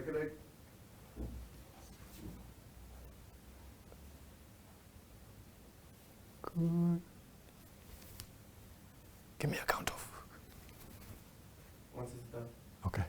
Good. Give me a count off. Once it's done. Okay.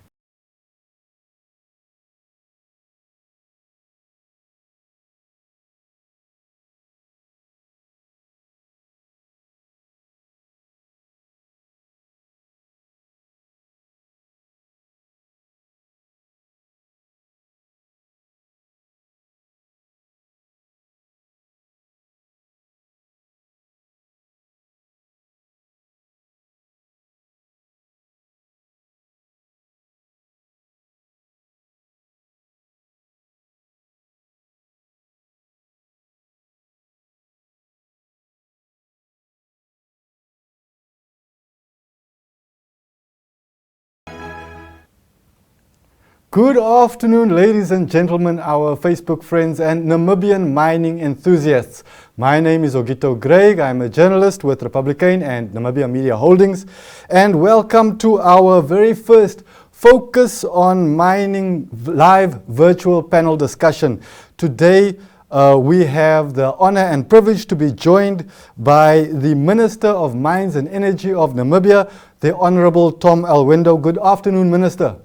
Good afternoon, ladies and gentlemen, our Facebook friends and Namibian mining enthusiasts. My name is Augetto Graig. I'm a journalist with Republican and Namibia Media Holdings. And welcome to our very first Focus on Mining live virtual panel discussion. Today, we have the honor and privilege to be joined by the Minister of Mines and Energy of Namibia, the Honourable Tom Alweendo. Good afternoon, Minister.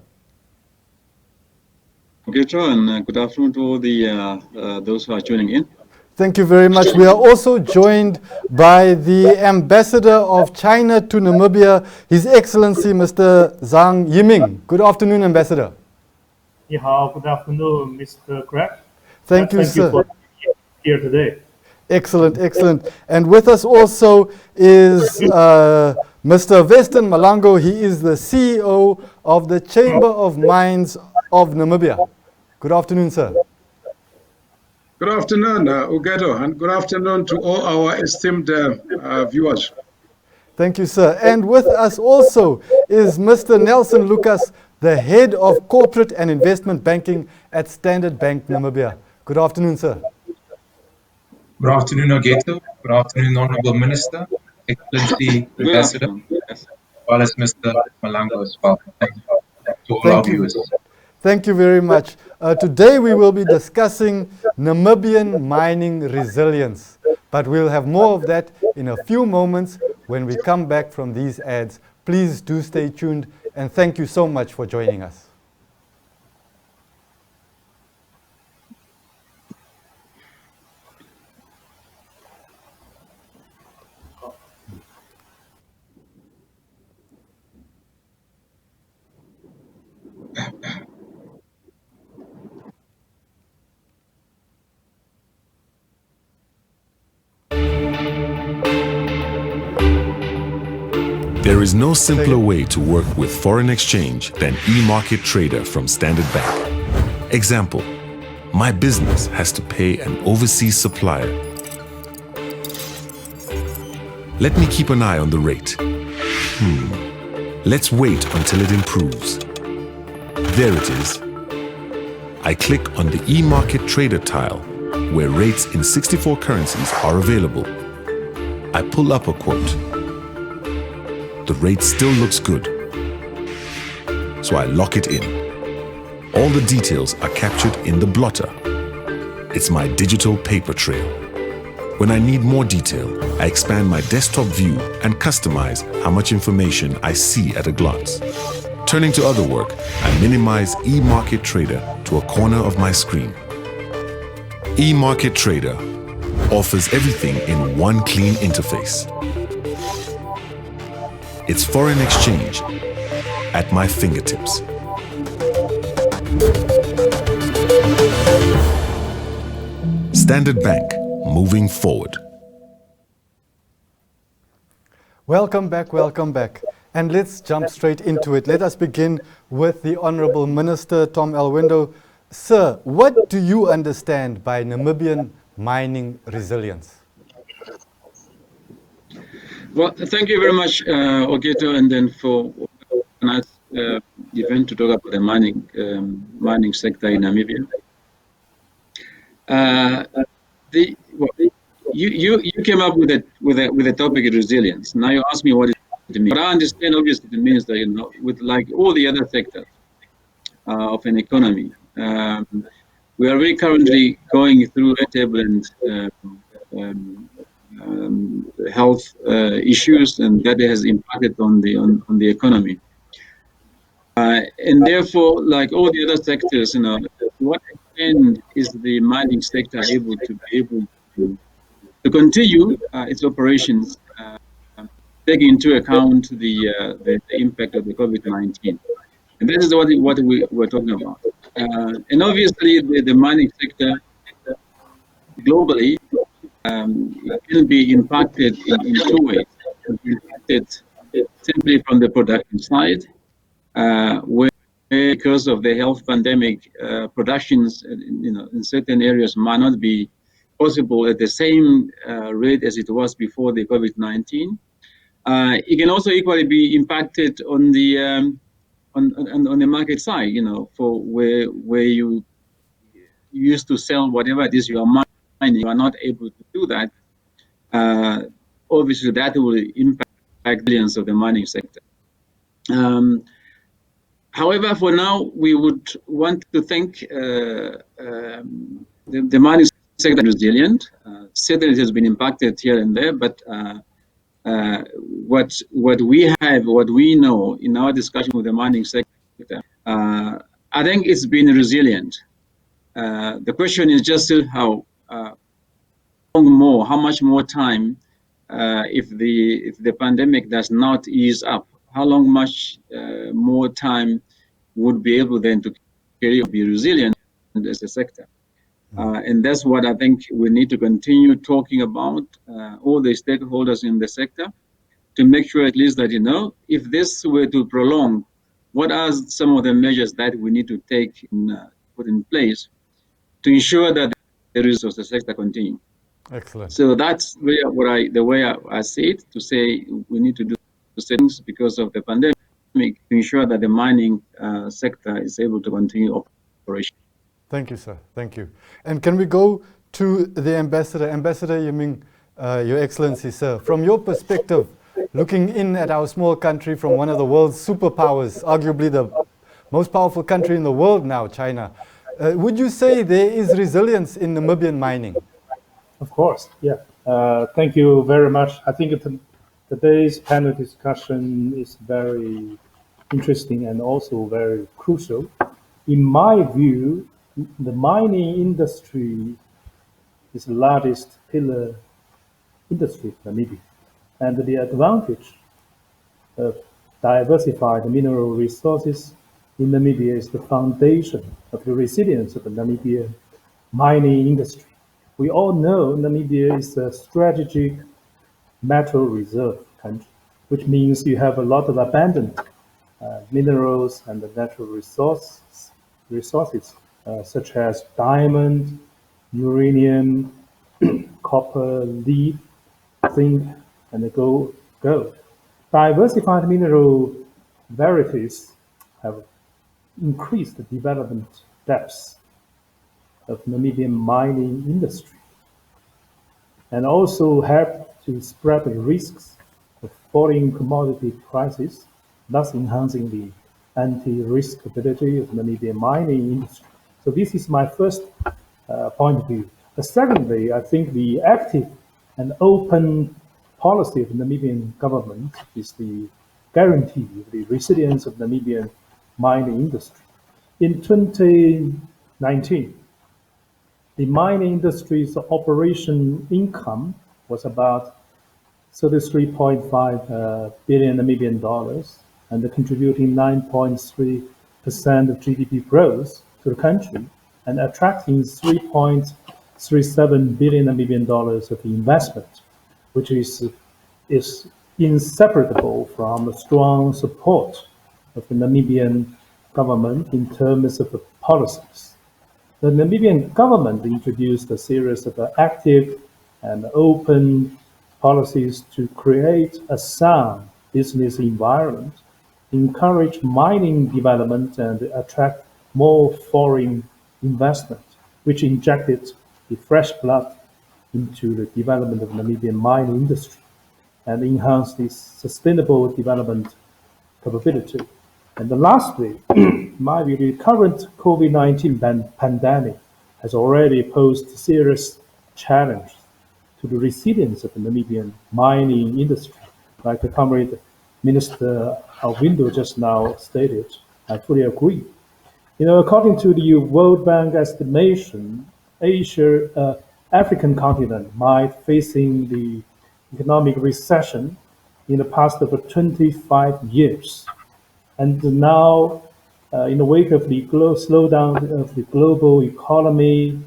Augetto, and good afternoon to all the those who are tuning in. Thank you very much. We are also joined by the Ambassador of China to Namibia, His Excellency Mr. Zhang Yiming. Good afternoon, Ambassador. Yeah, good afternoon, Mr. Graig. Thank you, sir. Thank you for being here today. Excellent, excellent. And with us also is Mr. Veston Malango. He is the CEO of the Chamber of Mines of Namibia. Good afternoon, sir. Good afternoon, Augetto, and good afternoon to all our esteemed viewers. Thank you, sir. And with us also is Mr. Nelson Lucas, the Head of Corporate and Investment Banking at Standard Bank Namibia. Good afternoon, sir. Good afternoon, Augetto. Good afternoon, Honourable Minister, Excellency, Ambassador, as well as Mr. Malango as well. Thank you to all our viewers. Thank you very much. Today we will be discussing Namibian mining resilience, but we'll have more of that in a few moments when we come back from these ads. Please do stay tuned, and thank you so much for joining us. There is no simpler way to work with foreign exchange than e-market trader from Standard Bank. Example, my business has to pay an overseas supplier. Let me keep an eye on the rate. Let's wait until it improves. There it is. I click on the e-market trader tile where rates in 64 currencies are available. I pull up a quote. The rate still looks good, so I lock it in. All the details are captured in the blotter. It's my digital paper trail. When I need more detail, I expand my desktop view and customize how much information I see at a glance. Turning to other work, I minimize eMarket Trader to a corner of my screen. eMarket Trader offers everything in one clean interface. It's foreign exchange at my fingertips. Standard Bank, moving forward. Welcome back, welcome back. And let's jump straight into it. Let us begin with the Honourable Minister, Tom Alweendo. Sir, what do you understand by Namibian mining resilience? Well, thank you very much, Augetto, and then for tonight's event to talk about the mining sector in Namibia. You came up with a topic of resilience. Now you ask me what it means. But I understand obviously it means that with like all the other sectors, of an economy. We are really currently going through a turbulent health issues, and that has impacted on the economy. And therefore, like all the other sectors, to what extent is the mining sector able to continue its operations, taking into account the impact of the COVID-19? And this is what we're talking about. And obviously, the mining sector globally can be impacted in two ways. It can be impacted simply from the production side, where because of the health pandemic, productions in certain areas might not be possible at the same rate as it was before the COVID-19. It can also equally be impacted on the market side, for where you used to sell whatever it is you are mining, you are not able to do that. Obviously, that will impact billions of the mining sector. However, for now, we would want to think the mining sector is resilient. Certainly, it has been impacted here and there, but what we know in our discussion with the mining sector, I think it's been resilient. The question is just still how much more time, if the pandemic does not ease up, how long much more time would be able then to be resilient as a sector. And that's what I think we need to continue talking about, all the stakeholders in the sector, to make sure at least that, if this were to prolong, what are some of the measures that we need to take put in place to ensure that the resource of the sector continue. Excellent. So that's really the way I see it, to say we need to do things because of the pandemic to ensure that the mining sector is able to continue operation. Thank you, sir. Thank you. And can we go to the ambassador? Ambassador Yiming, Your Excellency, sir, from your perspective, looking in at our small country from one of the world's superpowers, arguably the most powerful country in the world now, China, would you say there is resilience in Namibian mining? Of course, yeah. Thank you very much. I think today's panel discussion is very interesting and also very crucial. In my view, the mining industry is the largest pillar industry in Namibia, and the advantage of diversified mineral resources in Namibia is the foundation of the resilience of the Namibia mining industry. We all know Namibia is a strategic metal reserve country, which means you have a lot of abundant minerals and natural resources, such as diamond, uranium, copper, lead, zinc, and gold. Diversified mineral varieties have increased the development depths of Namibian mining industry, and also help to spread the risks of falling commodity prices, thus enhancing the anti-risk ability of Namibian mining industry. So this is my first point of view. But secondly, I think the active and open policy of the Namibian government is the guarantee of the resilience of Namibian mining industry. In 2019, the mining industry's operation income was about 33.5 billion Namibian dollars, and contributing 9.3% of GDP growth to the country, and attracting 3.37 billion Namibian dollars of investment, which is inseparable from the strong support of the Namibian government in terms of the policies. The Namibian government introduced a series of active and open policies to create a sound business environment, encourage mining development, and attract more foreign investment, which injected the fresh blood into the development of Namibian mining industry and enhanced its sustainable development capability. And then lastly, the current COVID-19 pandemic has already posed serious challenge to the resilience of the Namibian mining industry. Like the Comrade Minister Alweendo just now stated, I fully agree. According to the World Bank estimation, African continent might facing the economic recession in the past of 25 years. And now, in the wake of the slowdown of the global economy,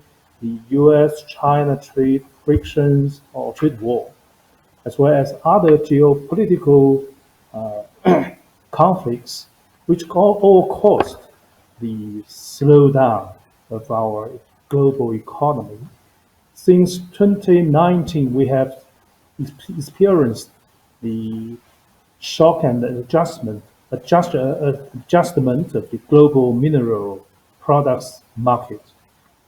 the US-China trade frictions or trade war, as well as other geopolitical conflicts, which all caused the slowdown of our global economy. Since 2019, we have experienced the shock and adjustment of the global mineral products market.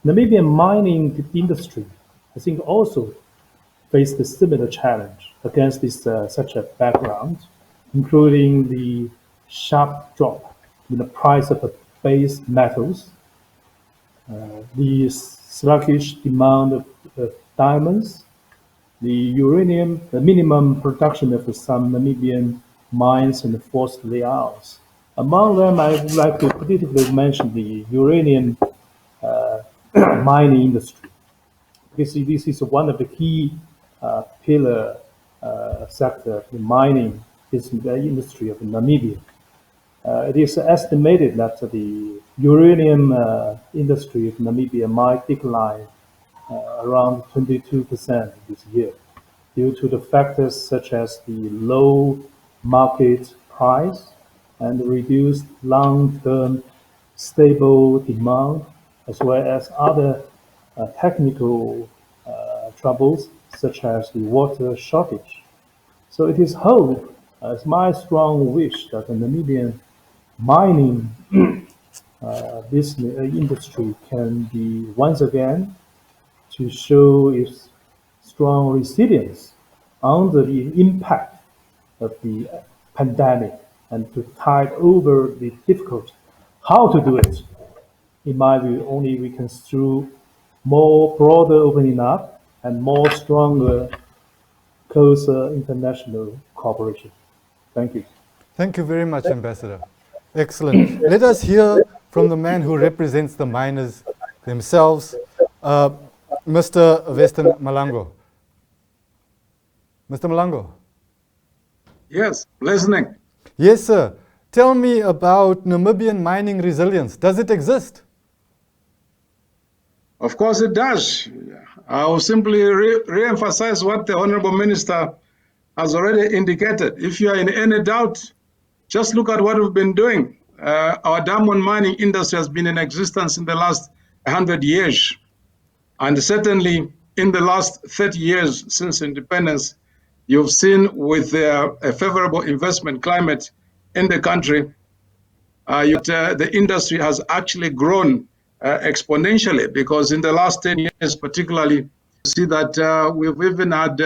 Namibian mining industry, I think, also faced a similar challenge against such a background, including the sharp drop in the price of the base metals, the sluggish demand of diamonds, the minimum production of some Namibian mines and forced layouts. Among them, I would like to particularly mention the uranium mining industry. This is one of the key pillar sector in mining is the industry of Namibia. It is estimated that the uranium industry of Namibia might decline around 22% this year due to the factors such as the low market price and reduced long-term stable demand, as well as other technical troubles such as the water shortage. So it is hope, it's my strong wish that the Namibian mining business industry can be once again to show its strong resilience under the impact of the pandemic and to tide over the difficulty. How to do it? In my view, only we can through more broader opening up and more stronger, closer international cooperation. Thank you. Thank you very much, Ambassador. Excellent. Let us hear from the man who represents the miners themselves, Mr. Veston Malango. Mr. Malango. Yes, listening. Yes, sir. Tell me about Namibian Mining Resilience. Does it exist? Of course it does. I will simply re-emphasize what the Honourable Minister has already indicated. If you are in any doubt, just look at what we've been doing. Our diamond mining industry has been in existence in the last 100 years. And certainly in the last 30 years since independence, you've seen with a favorable investment climate in the country, the industry has actually grown exponentially, because in the last 10 years particularly, you see that we've even had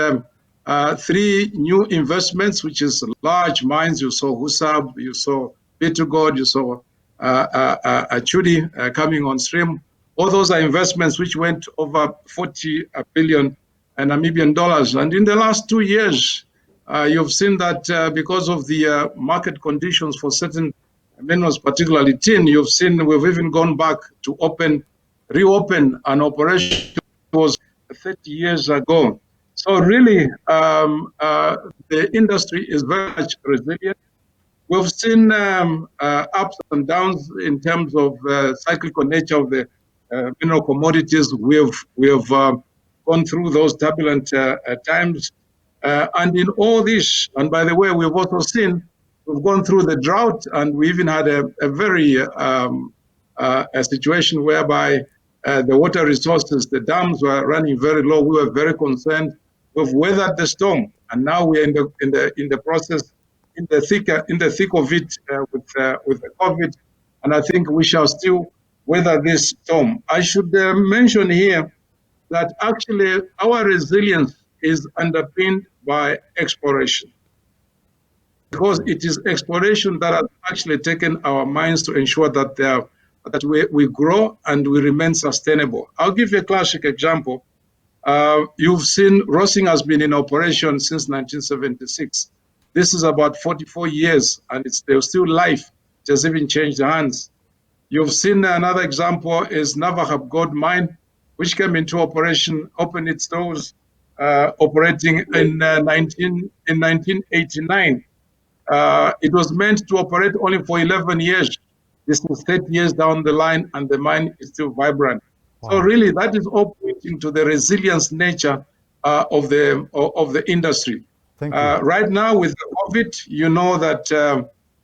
3 new investments, which is large mines. You saw Husab, you saw Bitugod, you saw Chudi coming on stream. All those are investments which went over 40 billion Namibian dollars. And in the last 2 years, you've seen that because of the market conditions for certain minerals, particularly tin, you've seen we've even gone back to reopen an operation that was 30 years ago. So really, the industry is very much resilient. We've seen ups and downs in terms of cyclical nature of the mineral commodities. We've gone through those turbulent times. And in all this, and by the way, we've also seen, we've gone through the drought, and we even had a very a situation whereby the water resources, the dams were running very low. We were very concerned. We've weathered the storm, and now we're in the process, in the thick of it with the COVID, and I think we shall still weather this storm. I should mention here that actually our resilience is underpinned by exploration. because it is exploration that has actually taken our minds to ensure that we grow and we remain sustainable. I'll give you a classic example. You've seen Rossing has been in operation since 1976. This is about 44 years, and there's still life. It has even changed hands. You've seen another example is Navahab Gold Mine, which came into operation, opened its doors, operating in 1989. It was meant to operate only for 11 years. This is 30 years down the line, and the mine is still vibrant. Wow. So really, that is all pointing to the resilience nature of the industry. Thank you. Right now, with COVID, you know that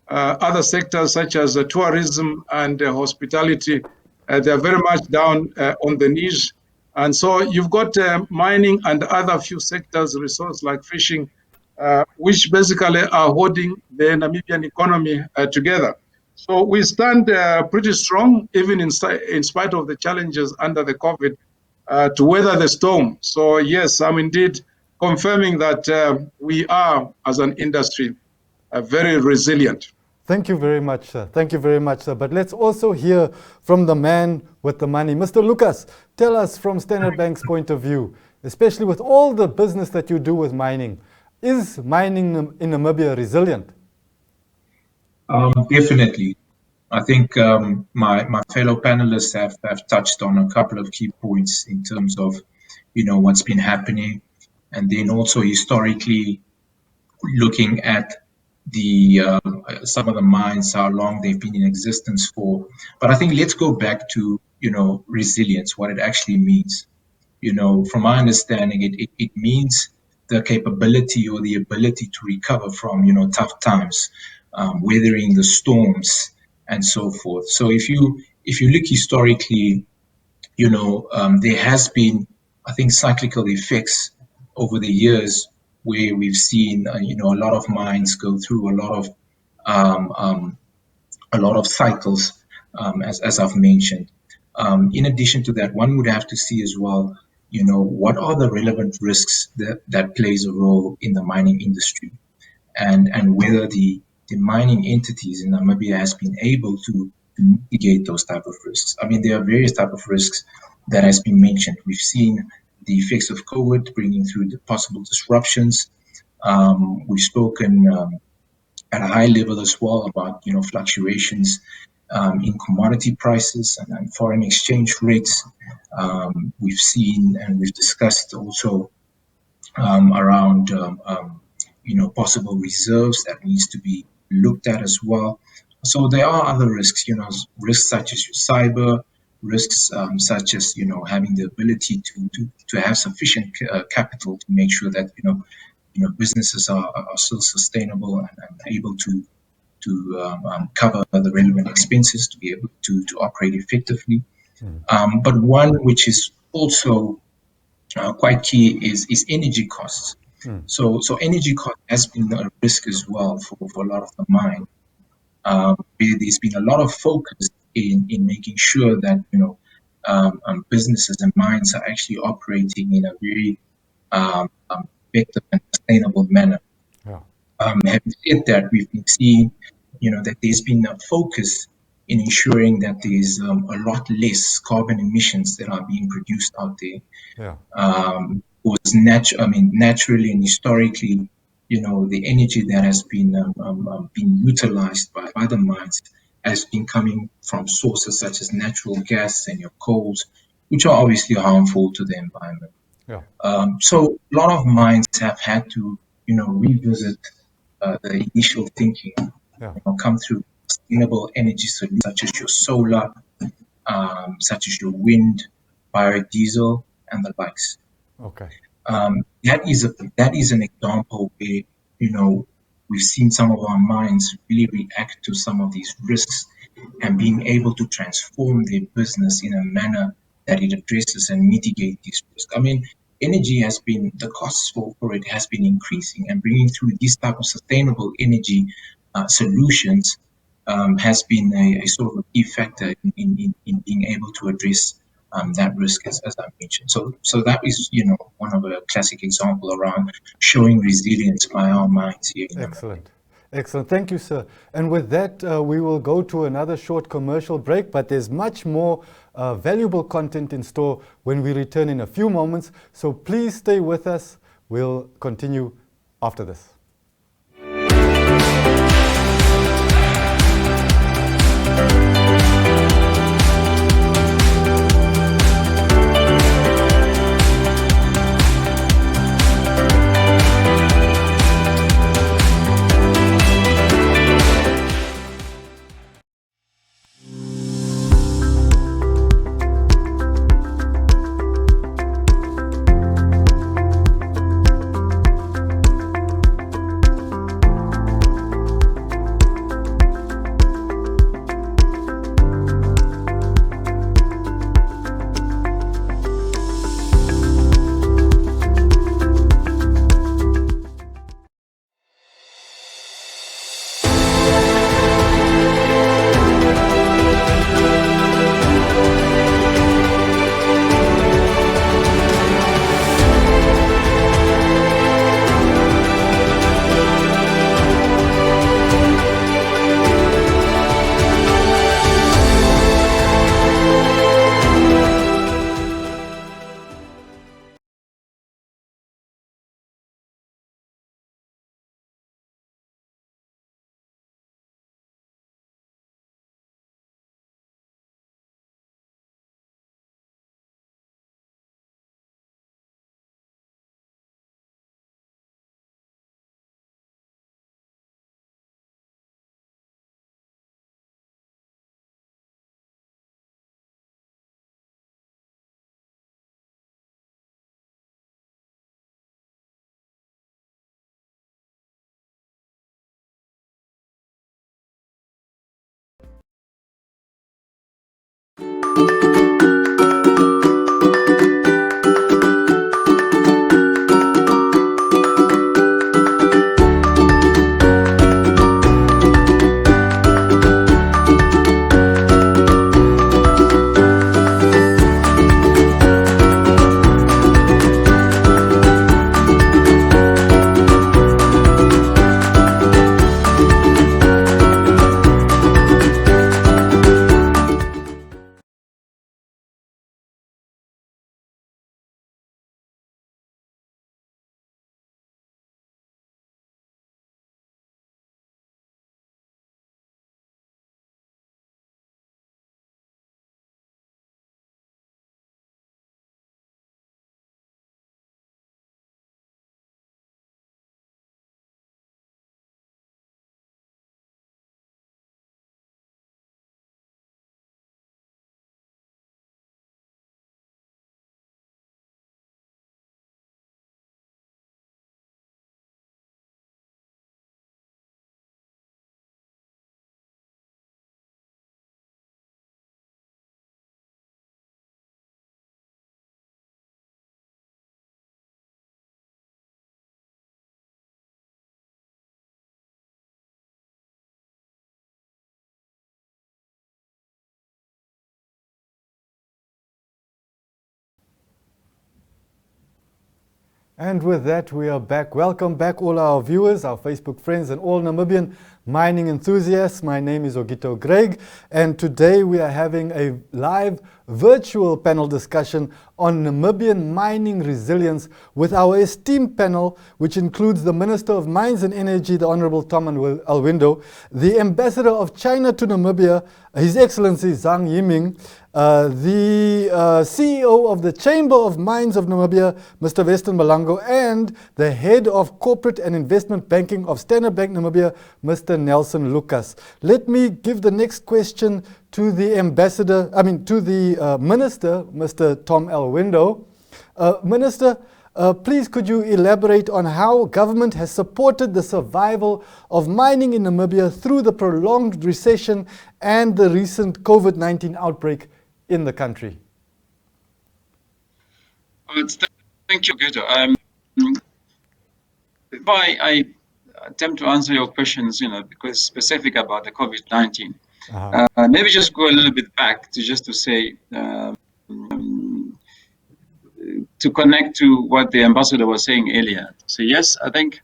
other sectors such as tourism and hospitality, they are very much down on the knees. And so you've got mining and other few sectors, resource like fishing, which basically are holding the Namibian economy together. So we stand pretty strong, even in spite of the challenges under the COVID, to weather the storm. So yes, I'm indeed confirming that we are, as an industry, very resilient. Thank you very much, sir. Thank you very much, sir. But let's also hear from the man with the money. Mr. Lucas, tell us from Standard Bank's point of view, especially with all the business that you do with mining, is mining in Namibia resilient? Definitely. I think my fellow panelists have touched on a couple of key points in terms of, what's been happening, and then also historically looking at some of the mines, how long they've been in existence for. But I think let's go back to, resilience, what it actually means. From my understanding, it means the capability or the ability to recover from, tough times, weathering the storms and so forth. So if you look historically, there has been, I think, cyclical effects over the years where we've seen, a lot of mines go through a lot of cycles, as I've mentioned. In addition to that, one would have to see as well, what are the relevant risks that plays a role in the mining industry, and whether the mining entities in Namibia has been able to mitigate those type of risks. I mean, there are various type of risks that has been mentioned. We've seen the effects of COVID bringing through the possible disruptions. We've spoken at a high level as well about, fluctuations in commodity prices and foreign exchange rates. We've seen and we've discussed also around, possible reserves that needs to be looked at as well. So there are other risks, risks such as cyber, risks such as, having the ability to have sufficient capital to make sure that, businesses are still sustainable and able to cover the relevant expenses to be able to operate effectively. But one which is also quite key is energy costs. So energy cost has been a risk as well for a lot of the mine. There's been a lot of focus in making sure that businesses and mines are actually operating in a very effective and sustainable manner. Yeah. Having said that, we've been seeing that there's been a focus in ensuring that there's a lot less carbon emissions that are being produced out there. Yeah. Naturally and historically, the energy that has been utilized by the mines has been coming from sources such as natural gas and your coals, which are obviously harmful to the environment. Yeah. So a lot of mines have had to, revisit the initial thinking, come through sustainable energy solutions such as your solar, such as your wind, biodiesel, and the likes. Okay. That is an example where, we've seen some of our mines really react to some of these risks and being able to transform their business in a manner that it addresses and mitigate these risks. I mean, energy has been, the costs for it has been increasing, and bringing through these type of sustainable energy solutions has been a sort of a key factor in being able to address that risk, as I mentioned. So that is, one of a classic example around showing resilience by our mines here. Excellent. Excellent. Thank you, sir. And with that, we will go to another short commercial break, but there's much more valuable content in store when we return in a few moments. So please stay with us. We'll continue after this. And with that, we are back. Welcome back, all our viewers, our Facebook friends, and all Namibian mining enthusiasts. My name is Augetto Graig, and today we are having a live virtual panel discussion on Namibian mining resilience with our esteemed panel, which includes the Minister of Mines and Energy, the Honourable Tom Alweendo, the Ambassador of China to Namibia, His Excellency Zhang Yiming, the CEO of the Chamber of Mines of Namibia, Mr. Veston Malango, and the Head of Corporate and Investment Banking of Standard Bank Namibia, Mr. Nelson Lucas. Let me give the next question to the Minister, Mr. Tom Alweendo. Minister, please could you elaborate on how government has supported the survival of mining in Namibia through the prolonged recession and the recent COVID-19 outbreak in the country? Thank you, Augetto. If I attempt to answer your questions, because specific about the COVID-19, maybe just go a little bit back to say, to connect to what the ambassador was saying earlier. So yes, I think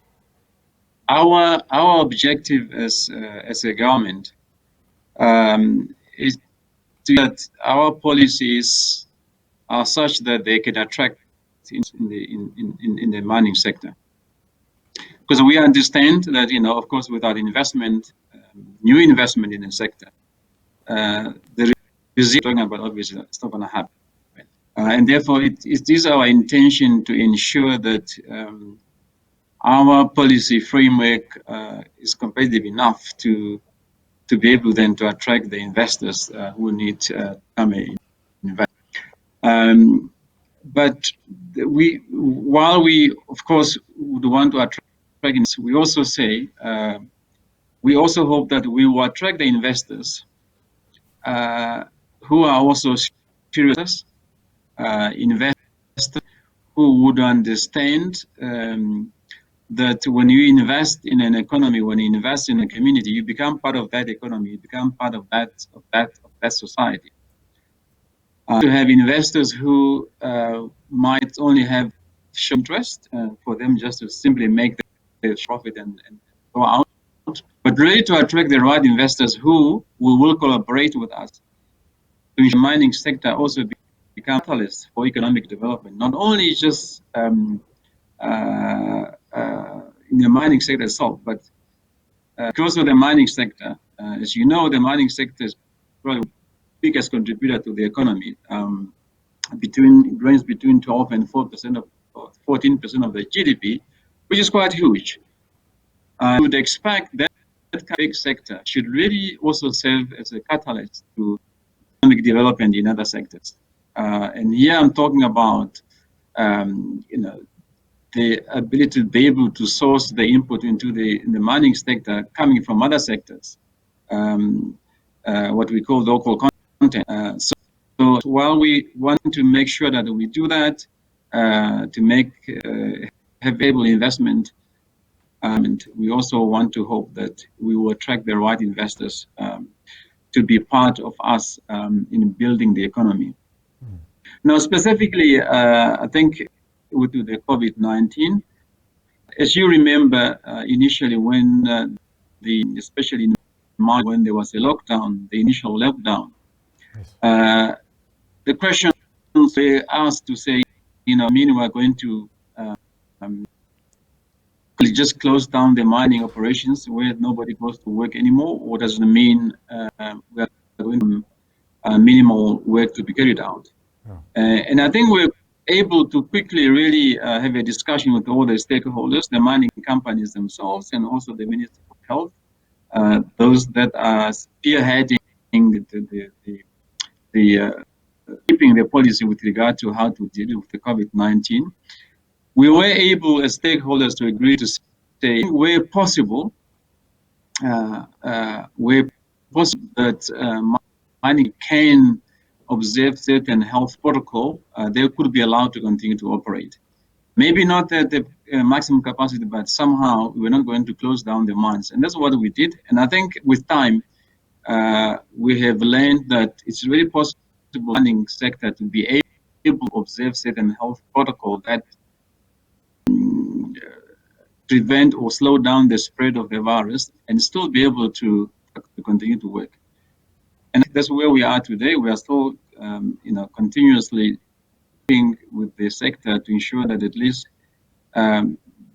our objective as a government is that our policies are such that they can attract in the mining sector, because we understand that, of course, without investment, new investment in the sector, the result talking about, obviously it's not going to happen, and therefore it is our intention to ensure that our policy framework is competitive enough to be able then to attract the investors who need to come and invest. But while we, of course, would want to attract, we also say, we also hope that we will attract the investors who are also serious investors who would understand that when you invest in an economy, when you invest in a community, you become part of that economy, you become part of that society. To have investors who might only have show interest for them just to simply make their profit and go out, but really to attract the right investors who will collaborate with us to ensure the mining sector also become catalyst for economic development, not only just in the mining sector itself, but because of the mining sector. As you know, the mining sector is probably the biggest contributor to the economy. Range between 12 and 4% of 14% of the GDP, which is quite huge. I would expect that big sector should really also serve as a catalyst to economic development in other sectors. And here I'm talking about, the ability to be able to source the input into the mining sector coming from other sectors, what we call local content. So while we want to make sure that we do that, to make have able investment, and we also want to hope that we will attract the right investors to be part of us in building the economy. Now, specifically, I think with the COVID-19, as you remember, initially when especially in March when there was a lockdown, the initial lockdown, the questions were asked to say, meaning we're going to just close down the mining operations where nobody goes to work anymore, or does it mean we are going to minimal work to be carried out? And I think we're able to quickly really have a discussion with all the stakeholders, the mining companies themselves, and also the Minister of Health, those that are spearheading keeping the policy with regard to how to deal with the COVID-19. We were able as stakeholders to agree to say where possible that mining can observe certain health protocol, they could be allowed to continue to operate. Maybe not at the maximum capacity, but somehow we're not going to close down the mines. And that's what we did. And I think with time, we have learned that it's really possible for the mining sector to be able to observe certain health protocol that prevent or slow down the spread of the virus and still be able to continue to work. And that's where we are today. We are still, continuously working with the sector to ensure that at least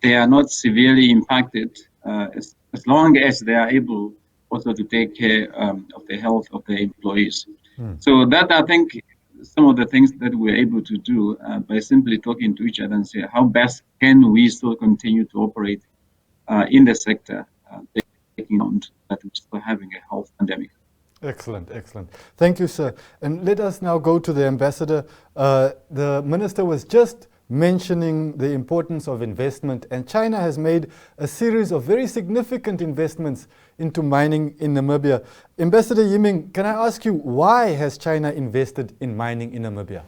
they are not severely impacted, as long as they are able also to take care of the health of the employees. So that, I think, some of the things that we're able to do by simply talking to each other and say, how best can we still continue to operate in the sector, taking on that we're still having a health pandemic. Excellent, excellent. Thank you, sir. And let us now go to the ambassador. The minister was just mentioning the importance of investment, and China has made a series of very significant investments into mining in Namibia. Ambassador Yiming, can I ask you, why has China invested in mining in Namibia?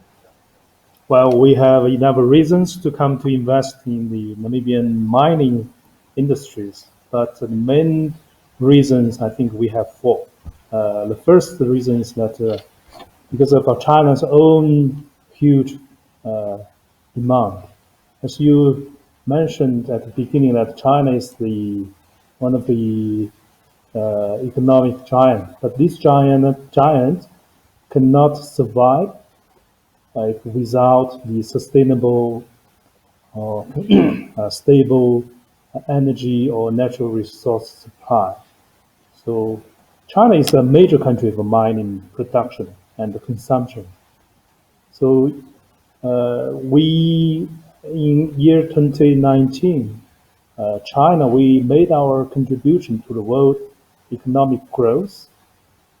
Well, we have enough reasons to come to invest in the Namibian mining industries, but the main reasons, I think we have four. The first reason is that because of China's own huge demand. As you mentioned at the beginning that China is one of the economic giant, but this giant cannot survive without the sustainable or stable energy or natural resource supply. So China is a major country for mining production and consumption. So we, in year 2019, China, we made our contribution to the world economic growth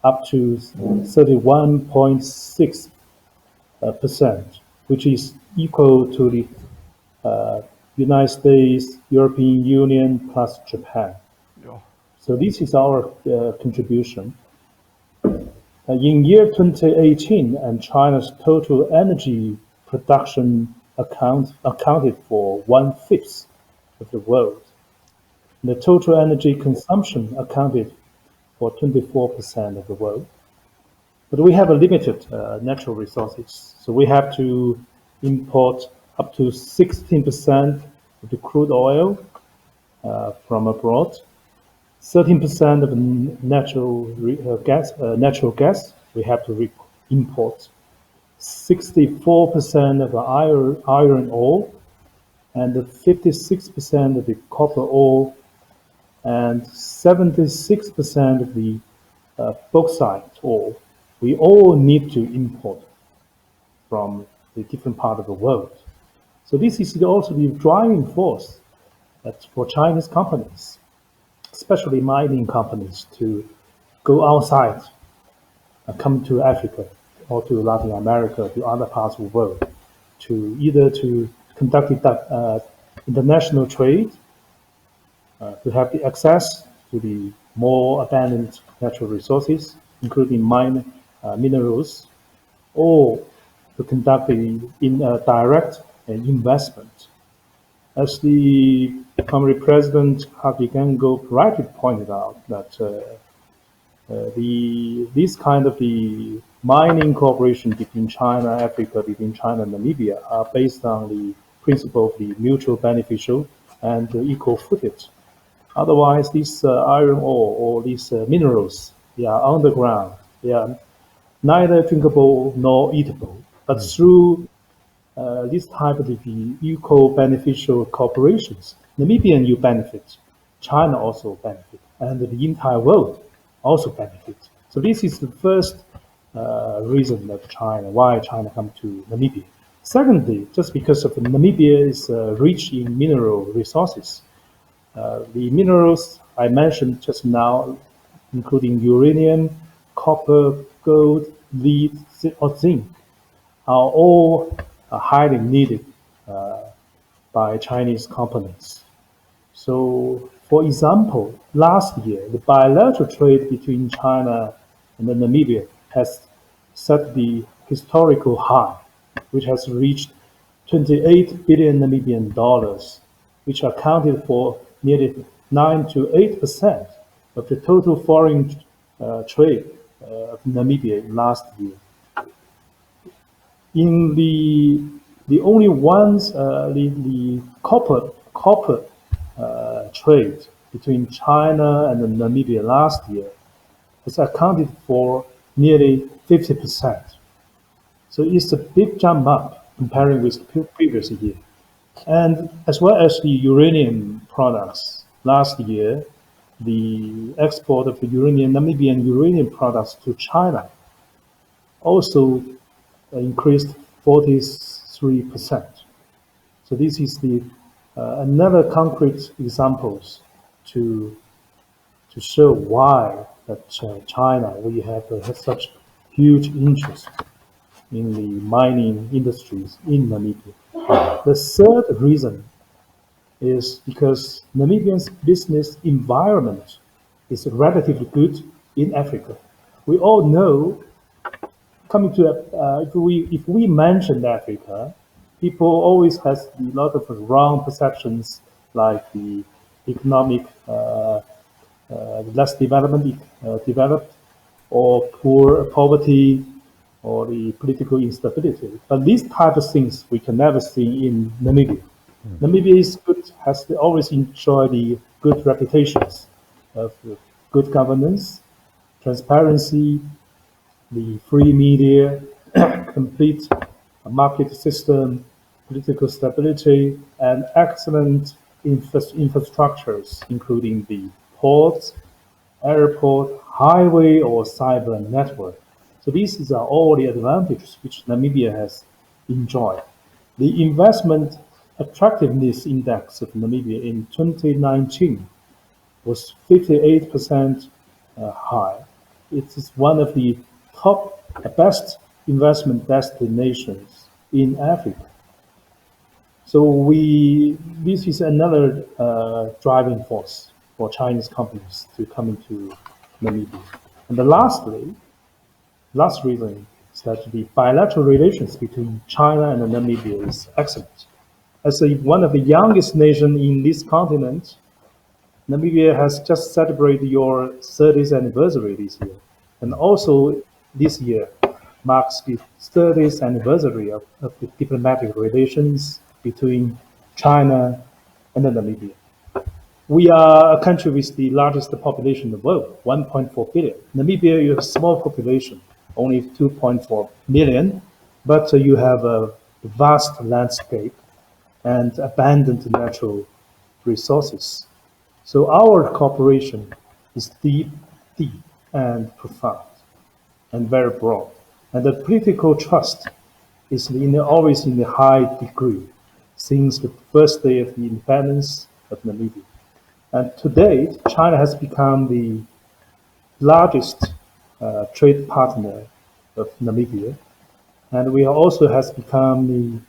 up to 31.6%, which is equal to the United States, European Union plus Japan. Yeah. So this is our contribution. In year 2018, and China's total energy production accounted for 1/5 of the world. The total energy consumption accounted for 24% of the world. But we have a limited natural resources, so we have to import up to 16% of the crude oil from abroad, 13% of natural gas we have to import, 64% of iron ore, and 56% of the copper ore, and 76% of the bauxite ore. We all need to import from the different part of the world. So this is also the driving force for Chinese companies, especially mining companies, to go outside, come to Africa or to Latin America, to other parts of the world, to either to conduct international trade, to have the access to the more abundant natural resources, including minerals, or to conduct direct investment. As the Comrade President Augeto rightly pointed out, that this kind of the mining cooperation between China, Africa, between China and Namibia are based on the principle of the mutual beneficial and equal footage. Otherwise, these iron ore or these minerals, they are underground. They are neither drinkable nor eatable. But through this type of the equal beneficial corporations, Namibian you benefit, China also benefit, and the entire world also benefit. So this is the first reason that why China come to Namibia. Secondly, just because of Namibia is rich in mineral resources. The minerals I mentioned just now, including uranium, copper, gold, lead, or zinc, are all highly needed by Chinese companies. So, for example, last year, the bilateral trade between China and Namibia has set the historical high, which has reached 28 billion Namibian dollars, which accounted for nearly 9 to 8% of the total foreign trade of Namibia last year. In the only ones, the copper trade between China and Namibia last year has accounted for nearly 50%. So it's a big jump up comparing with the previous year. And as well as the uranium products, last year, the export of the Namibian uranium products to China also increased 43%. So this is another concrete examples to show why that China, we have such huge interest in the mining industries in Namibia. The third reason is because Namibia's business environment is relatively good in Africa. We all know, if we mention Africa, people always has a lot of wrong perceptions, like the economic less developed, or poverty, or the political instability. But these type of things we can never see in Namibia. Namibia is good, has always enjoyed the good reputations of good governance, transparency, the free media, complete market system, political stability, and excellent infrastructures, including the ports, airport, highway, or cyber network. So these are all the advantages which Namibia has enjoyed. The investment attractiveness index of Namibia in 2019 was 58% high. It is one of the top, best investment destinations in Africa. So this is another driving force for Chinese companies to come into Namibia. And last reason is that the bilateral relations between China and Namibia is excellent. As one of the youngest nations in this continent, Namibia has just celebrated your 30th anniversary this year. And also this year marks the 30th anniversary of the diplomatic relations between China and Namibia. We are a country with the largest population in the world, 1.4 billion. Namibia, you have a small population, only 2.4 million, but you have a vast landscape and abundant natural resources. So our cooperation is deep and profound and very broad. And the political trust is always in a high degree since the first day of the independence of Namibia. And to date, China has become the largest trade partner of Namibia. And we also has become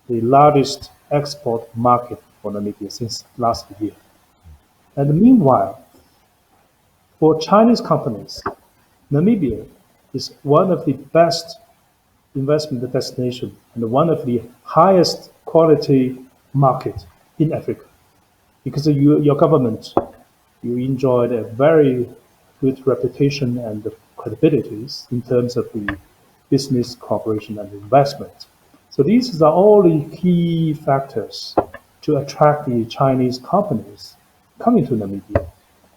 the largest export market for Namibia since last year. And meanwhile, for Chinese companies, Namibia is one of the best investment destination and one of the highest quality market in Africa. Because your government, you enjoyed a very good reputation and credibilities in terms of the business cooperation and investment. So these are all the key factors to attract the Chinese companies coming to Namibia,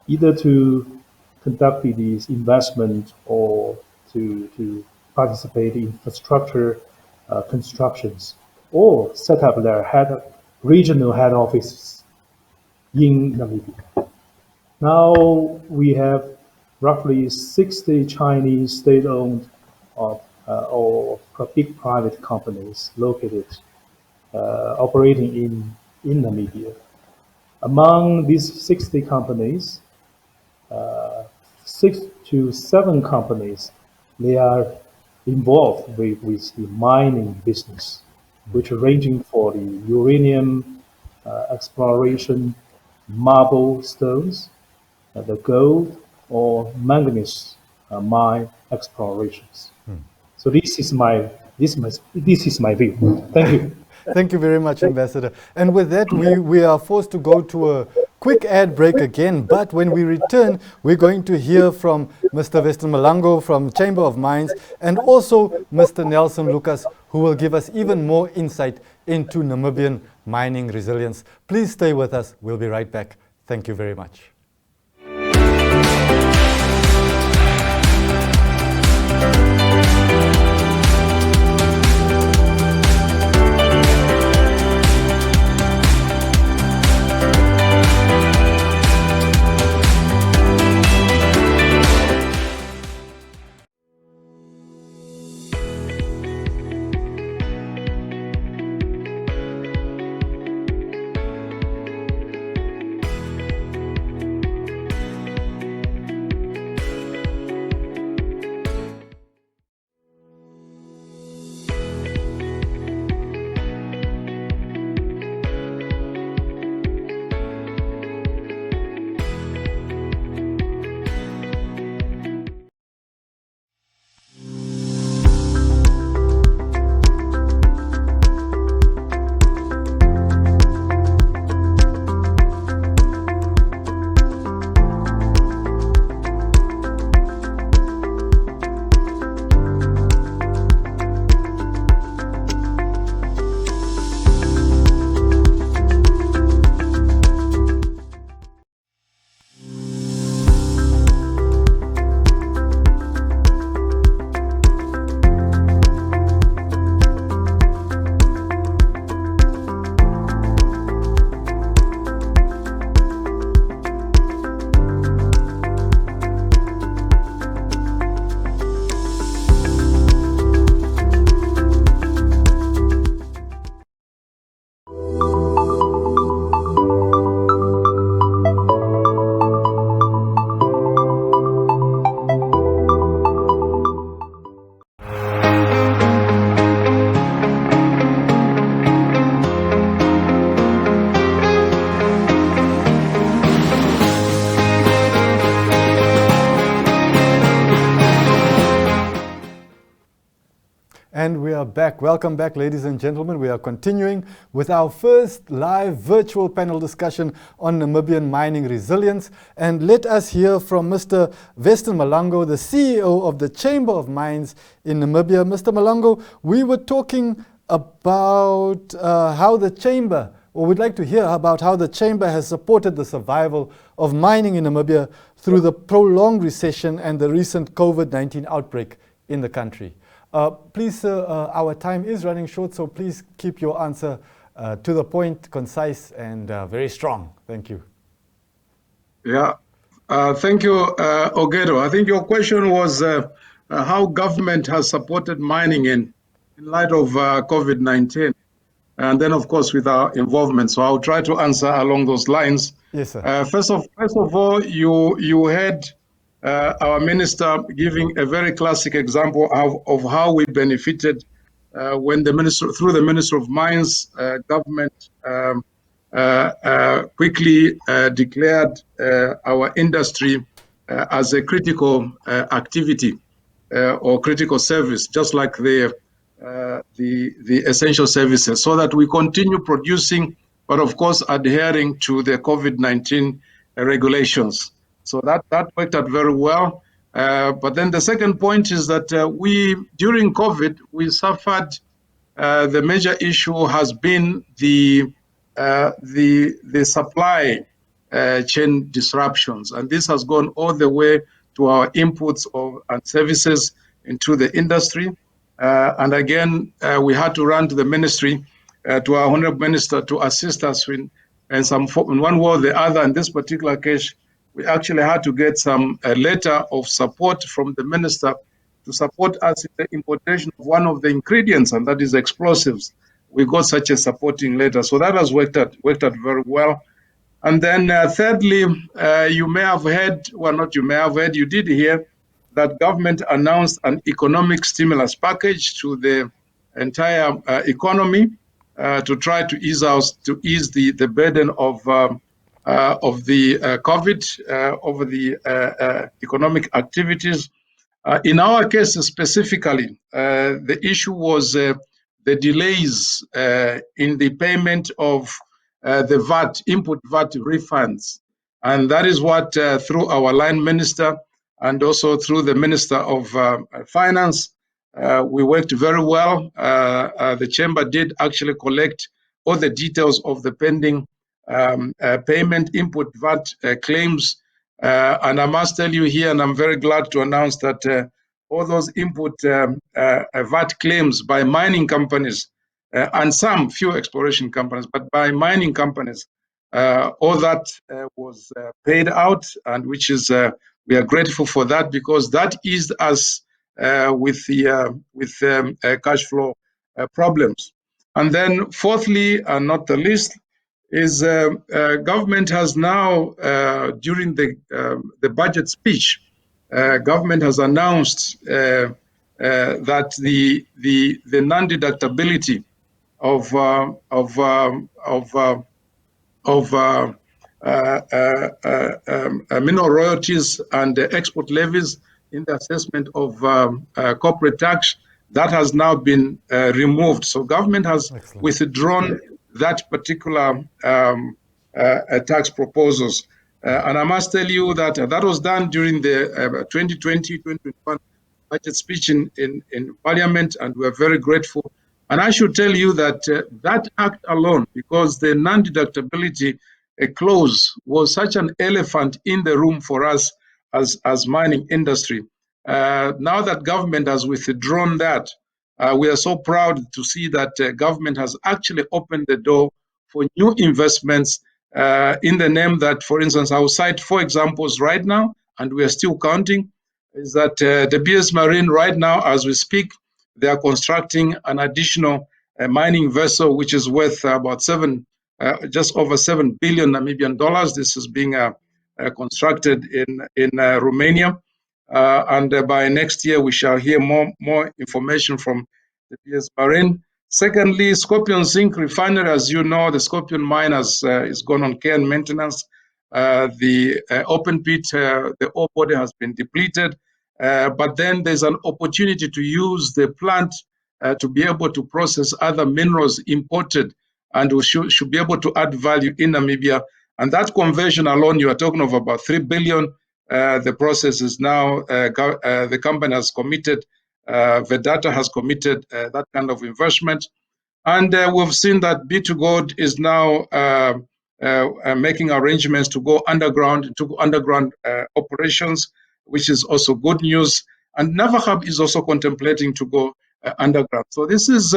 either to conduct these investment or to participate in infrastructure constructions or set up their regional head offices in Namibia. Now we have roughly 60 Chinese state-owned or big private companies located operating in Namibia. Among these 60 companies, 6 to 7 companies, they are involved with the mining business, which are ranging for the uranium exploration, marble stones, the gold or manganese mine explorations. So this is my view. Thank you. Thank you very much, Ambassador. And with that, we are forced to go to a quick ad break again. But when we return, we're going to hear from Mr. Veston Malango from Chamber of Mines and also Mr. Nelson Lucas, who will give us even more insight into Namibian mining resilience. Please stay with us. We'll be right back. Thank you very much. back. Welcome back, ladies and gentlemen. We are continuing with our first live virtual panel discussion on Namibian mining resilience. And let us hear from Mr. Veston Malango, the CEO of the Chamber of Mines in Namibia. Mr. Malango, we were talking about how the Chamber, or we'd like to hear about how the Chamber has supported the survival of mining in Namibia through the prolonged recession and the recent COVID-19 outbreak in the country. Please, sir, our time is running short, so please keep your answer to the point, concise, and very strong. Thank you. Yeah, thank you, Augetto. I think your question was how government has supported mining in light of COVID-19, and then, of course, with our involvement. So I'll try to answer along those lines. Yes, sir. First of all, you had our minister giving a very classic example of how we benefited when through the Minister of Mines, government quickly declared our industry as a critical activity or critical service, just like the essential services, so that we continue producing, but of course adhering to the COVID-19 regulations. So that worked out very well. But then the second point is that during COVID, we suffered, the major issue has been the supply chain disruptions. And this has gone all the way to our inputs and services into the industry. And again, we had to run to the ministry, to our Honourable Minister, to assist us in one way or the other. In this particular case, we actually had to get a letter of support from the minister to support us in the importation of one of the ingredients, and that is explosives. We got such a supporting letter. So that has worked out very well. And then thirdly, you may have heard, well, not you may have heard, you did hear that government announced an economic stimulus package to the entire economy to try to ease the burden of the COVID over the economic activities. In our case specifically, the issue was the delays in the payment of the VAT, input VAT refunds. And that is what, through our line minister and also through the Minister of Finance, we worked very well. The chamber did actually collect all the details of the pending payment input VAT claims. And I must tell you here, and I'm very glad to announce that all those input VAT claims by mining companies and some few exploration companies, but by mining companies, all that was paid out, and which is we are grateful for that, because that eased us with cash flow problems. And then fourthly, and not the least, is government has now, during the budget speech, government has announced that the non-deductibility of mineral royalties and export levies in the assessment of corporate tax, that has now been removed. So government has withdrawn that particular tax proposals. And I must tell you that that was done during the 2020-2021 budget speech in Parliament, and we're very grateful. And I should tell you that that act alone, because the non-deductibility clause was such an elephant in the room for us as mining industry. Now that government has withdrawn that, we are so proud to see that government has actually opened the door for new investments in the name that, for instance, I will cite 4 examples right now, and we are still counting, is that the BS Marine right now, as we speak, they are constructing an additional mining vessel, which is worth about just over 7 billion Namibian dollars. This is being constructed in Romania. And by next year, we shall hear more information from the BS Marine. Secondly, Scorpion Zinc Refinery, as you know, the Scorpion mine is gone on care and maintenance. The open pit, the ore body has been depleted. But then there's an opportunity to use the plant to be able to process other minerals imported, and we should be able to add value in Namibia. And that conversion alone, you are talking of about 3 billion. The process is now, the company has committed, Vedata has committed that kind of investment. And we've seen that B2Gold is now making arrangements to go underground, operations, which is also good news. And Navahab is also contemplating to go underground. So this is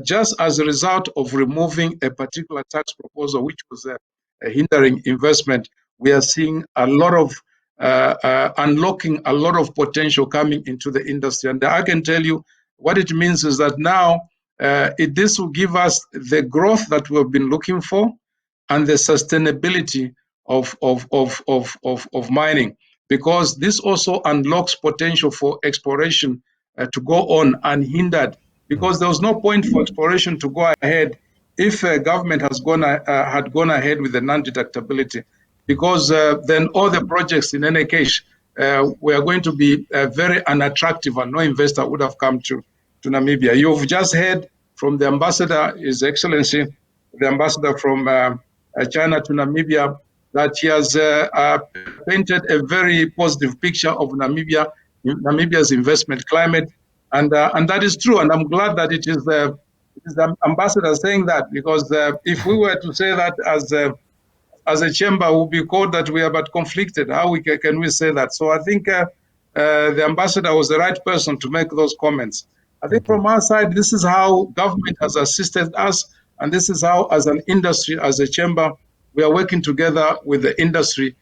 just as a result of removing a particular tax proposal, which was hindering investment. We are seeing a lot of unlocking a lot of potential coming into the industry. And I can tell you what it means is that now this will give us the growth that we've been looking for and the sustainability of mining, because this also unlocks potential for exploration to go on unhindered, because there was no point for exploration to go ahead if government had gone ahead with the non-deductibility, because then all the projects in any case were going to be very unattractive and no investor would have come to Namibia. You've just heard from the ambassador, His Excellency, the ambassador from China to Namibia, that he has painted a very positive picture of Namibia's investment climate, and that is true. And I'm glad that it is the ambassador saying that, because if we were to say that as a chamber, we'll be called that we are but conflicted. How can we say that? So I think the ambassador was the right person to make those comments. I think from our side, this is how government has assisted us, and this is how, as an industry, as a chamber, we are working together with the industry,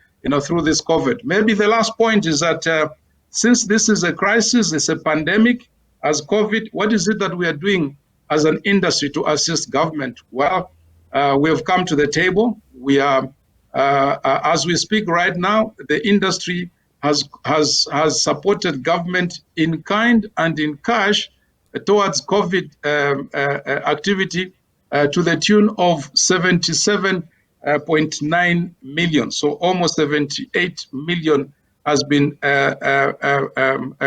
through this COVID. Maybe the last point is that since this is a crisis, it's a pandemic, as COVID, what is it that we are doing as an industry to assist government? Well, we have come to the table. We are, as we speak right now, the industry has supported government in kind and in cash towards COVID activity to the tune of 77.9 million. So almost 78 million has been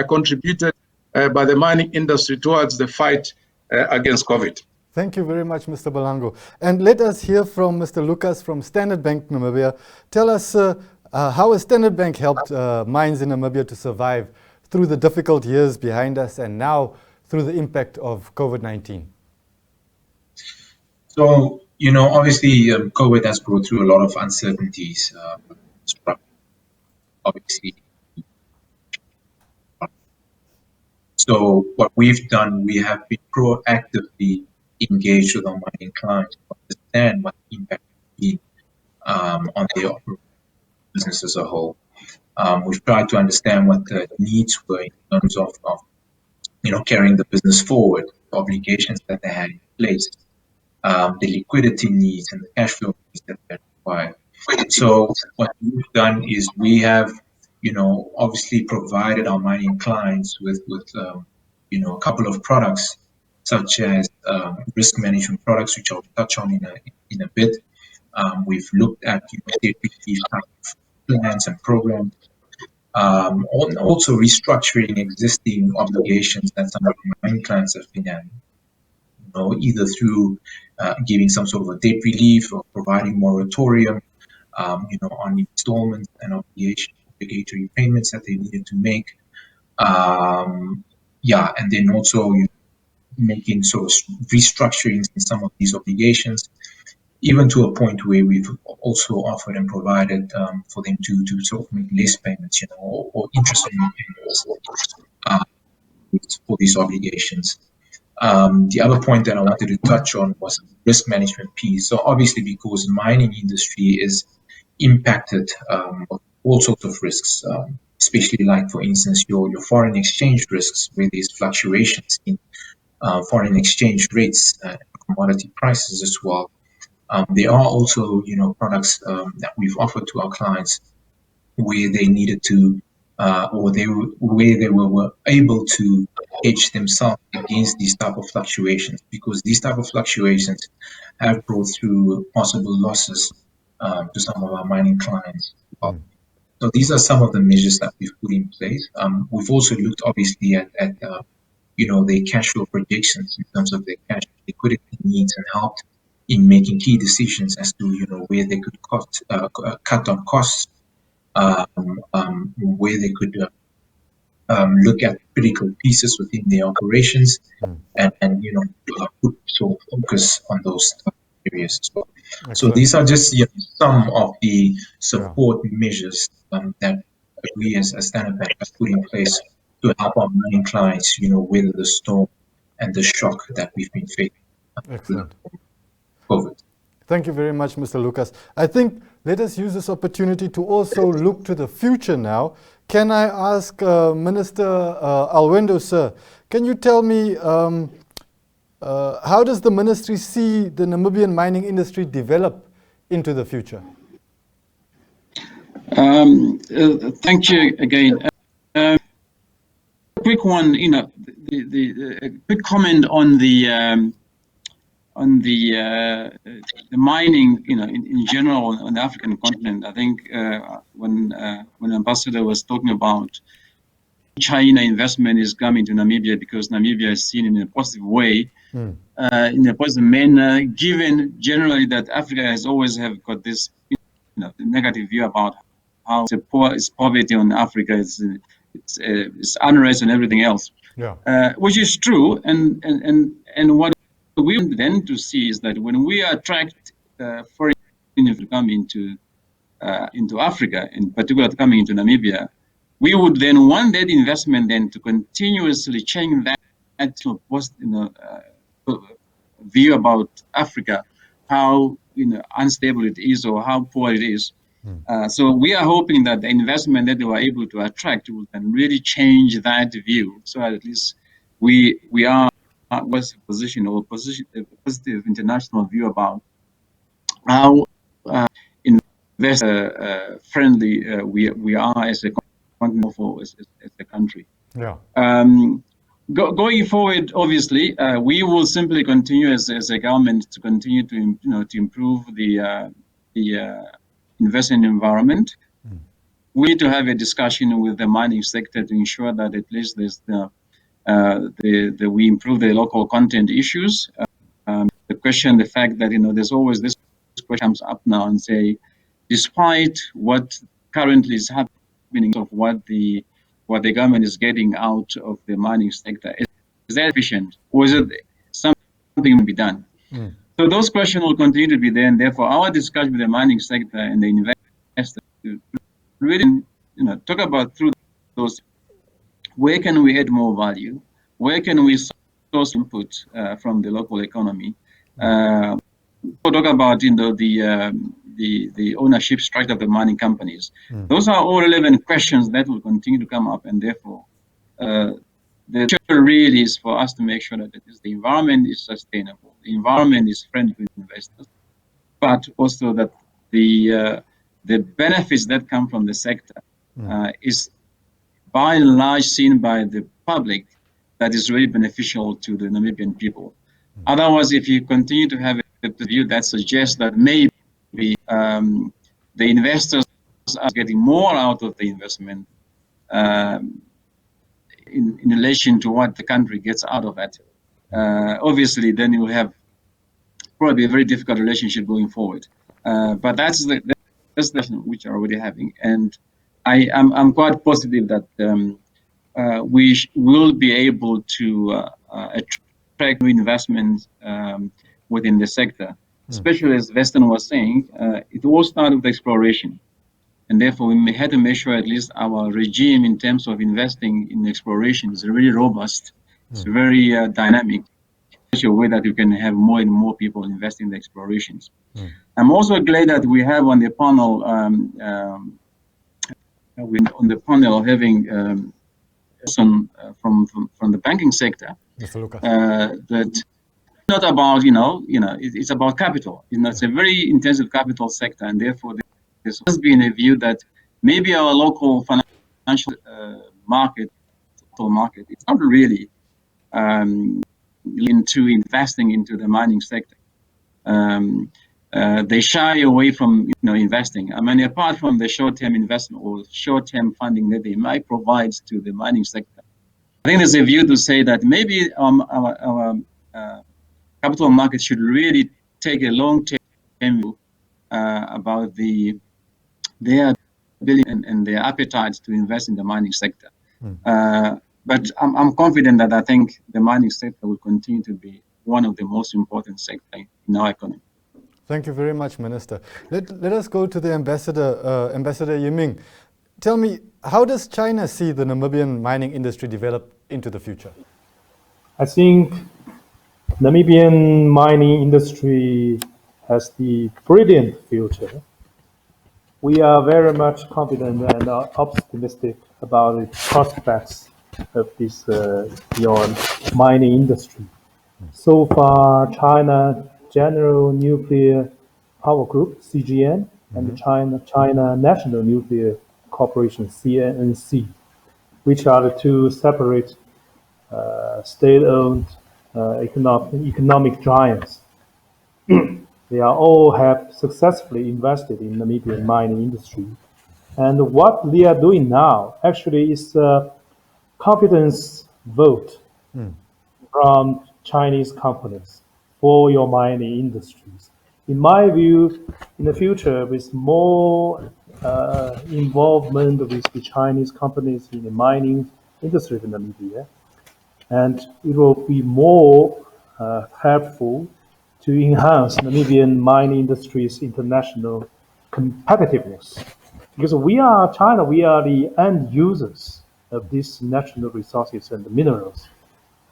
contributed by the mining industry towards the fight against COVID. Thank you very much, Mr. Malango. And let us hear from Mr. Lucas from Standard Bank Namibia. Tell us how has Standard Bank helped mines in Namibia to survive through the difficult years behind us and now through the impact of COVID-19? So, obviously, COVID has brought through a lot of uncertainties. Obviously. So what we've done, we have been proactively engaged with our mining clients to understand what the impact has been on their business as a whole. We've tried to understand what the needs were in terms of carrying the business forward, the obligations that they had in place, the liquidity needs and the cash flow needs that they require. So what we've done is we have, obviously provided our mining clients with a couple of products, such as risk management products, which I'll touch on in a bit. We've looked at state relief type of plans and programs. Also restructuring existing obligations that some of our mining clients have been having, either through giving some sort of a debt relief or providing moratorium, on installments and obligatory payments that they needed to make. And then also making sort of restructurings in some of these obligations, even to a point where we've also offered and provided for them to sort of make less payments, or interest on payments for these obligations. The other point that I wanted to touch on was the risk management piece. So obviously, because the mining industry is impacted with all sorts of risks, especially like, for instance, your foreign exchange risks, where there's fluctuations in foreign exchange rates and commodity prices as well. There are also, products that we've offered to our clients where they needed to, where they were able to hedge themselves against these type of fluctuations, because these type of fluctuations have brought through possible losses to some of our mining clients. So these are some of the measures that we've put in place. We've also looked obviously at their cash flow projections in terms of their cash liquidity needs, and helped in making key decisions as to where they could cut on costs, where they could look at critical pieces within their operations, and put sort of focus on those areas as well. So Excellent. these are just some of the support measures that we as a Standard Bank have put in place to help our mining clients, weather the storm and the shock that we've been facing. Excellent. COVID. Thank you very much, Mr. Lucas. I think let us use this opportunity to also look to the future now. Can I ask Minister Alweendo, sir, can you tell me how does the ministry see the Namibian mining industry develop into the future? Thank you again. Quick one, the quick comment on the mining, in general on the African continent. I think when Ambassador was talking about China investment is coming to Namibia because Namibia is seen in a positive way, in a positive manner, given generally that Africa has always have got this negative view about how it's poverty on Africa, it's unrest and everything else, which is true. And what we want then to see is that when we attract foreign to come into Africa, in particular coming into Namibia, we would then want that investment then to continuously change that to a view about Africa, how unstable it is or how poor it is. So we are hoping that the investment that we are able to attract will then really change that view, so at least we are was a position a positive international view about how investor friendly we are as a continent, as a country. Going forward, obviously, we will simply continue as a government to continue to to improve the investment environment. We need to have a discussion with the mining sector to ensure that at least there's we improve the local content issues. The fact that there's always this question comes up now and say, despite what currently is happening of what the government is getting out of the mining sector, is that efficient, or is it something to be done? So those questions will continue to be there, and therefore our discussion with the mining sector and the investors to really talk about through those, where can we add more value, where can we source input from the local economy. We'll talk about the ownership structure of the mining companies. Those are all relevant questions that will continue to come up, and therefore the future really is for us to make sure that the environment is sustainable, the environment is friendly to investors, but also that the benefits that come from the sector is by and large seen by the public that is really beneficial to the Namibian people. Otherwise, if you continue to have a view that suggests that maybe the investors are getting more out of the investment in relation to what the country gets out of it, obviously then you will have probably a very difficult relationship going forward. But that's the lesson which are already having, and I'm quite positive that we will be able to attract new investments within the sector, especially as Veston was saying. It all started with exploration, and therefore we had to make sure at least our regime in terms of investing in exploration is really robust. It's very dynamic, such a way that you can have more and more people investing in the explorations. I'm also glad that we have on the panel having some from the banking sector. Mr. Lucas. That not about it's about capital. It's a very intensive capital sector, and therefore there's always been a view that maybe our local financial market it's not really into investing into the mining sector. They shy away from investing. I mean, apart from the short-term investment or short-term funding that they might provide to the mining sector, I think there's a view to say that maybe our capital markets should really take a long-term view about their ability and their appetite to invest in the mining sector. But I'm confident that I think the mining sector will continue to be one of the most important sectors in our economy. Thank you very much, Minister. Let us go to the Ambassador, Ambassador Yiming. Tell me, how does China see the Namibian mining industry develop into the future? I think Namibian mining industry has the brilliant future. We are very much confident and optimistic about the prospects of this beyond mining industry. So far, China General Nuclear Power Group (CGN) and the China National Nuclear Corporation (CNNC), which are the two separate state-owned economic giants. They are all have successfully invested in Namibian mining industry. And what they are doing now actually is a confidence vote from Chinese companies for your mining industries. In my view, in the future, with more involvement with the Chinese companies in the mining industry in Namibia, and it will be more helpful to enhance Namibian mining industry's international competitiveness. Because we are China, we are the end users of these natural resources and minerals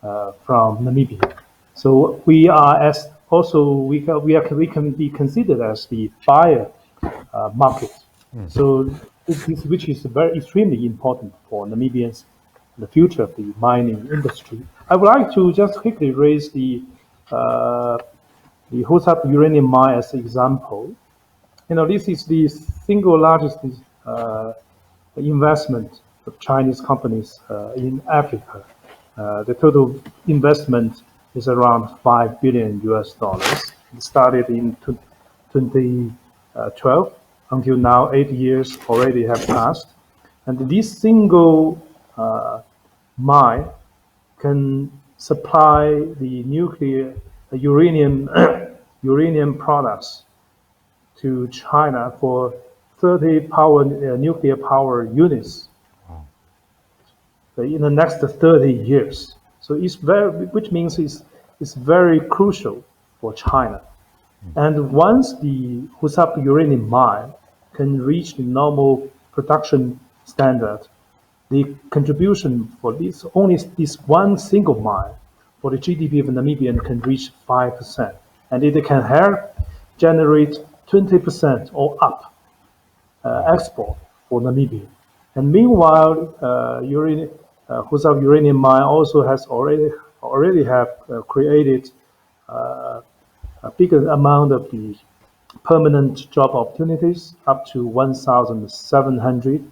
from Namibia. So we are as also we can be considered as the buyer market. So which is very extremely important for Namibians, the future of the mining industry. I would like to just quickly raise the Husab uranium mine as an example. You know, this is the single largest investment of Chinese companies in Africa. The total investment is around $5 billion US. It started in 2012. Until now, 8 years already have passed. And this single mine can supply the uranium products to China for 30 nuclear power units in the next 30 years. So which means it's very crucial for China. And once the Husab uranium mine can reach the normal production standard, the contribution for only this one single mine for the GDP of Namibia can reach 5%, and it can help generate 20% or up export for Namibia. And meanwhile, Husab uranium mine also has already have created a bigger amount of the permanent job opportunities, up to 1,700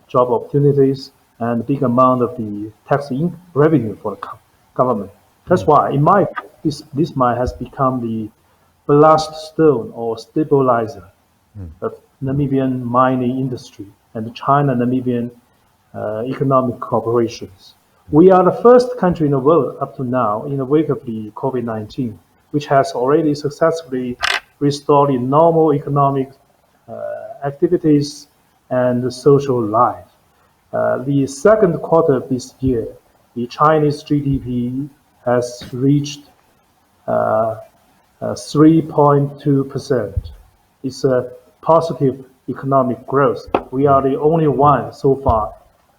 job opportunities, and a big amount of the tax revenue for the government. That's why, in my view, this mine has become the blast stone or stabilizer of Namibian mining industry and China-Namibian economic cooperations. We are the first country in the world up to now, in the wake of the COVID-19, which has already successfully restored the normal economic activities and social life. The second quarter of this year, the Chinese GDP has reached 3.2%. It's a positive economic growth. We are the only one so far,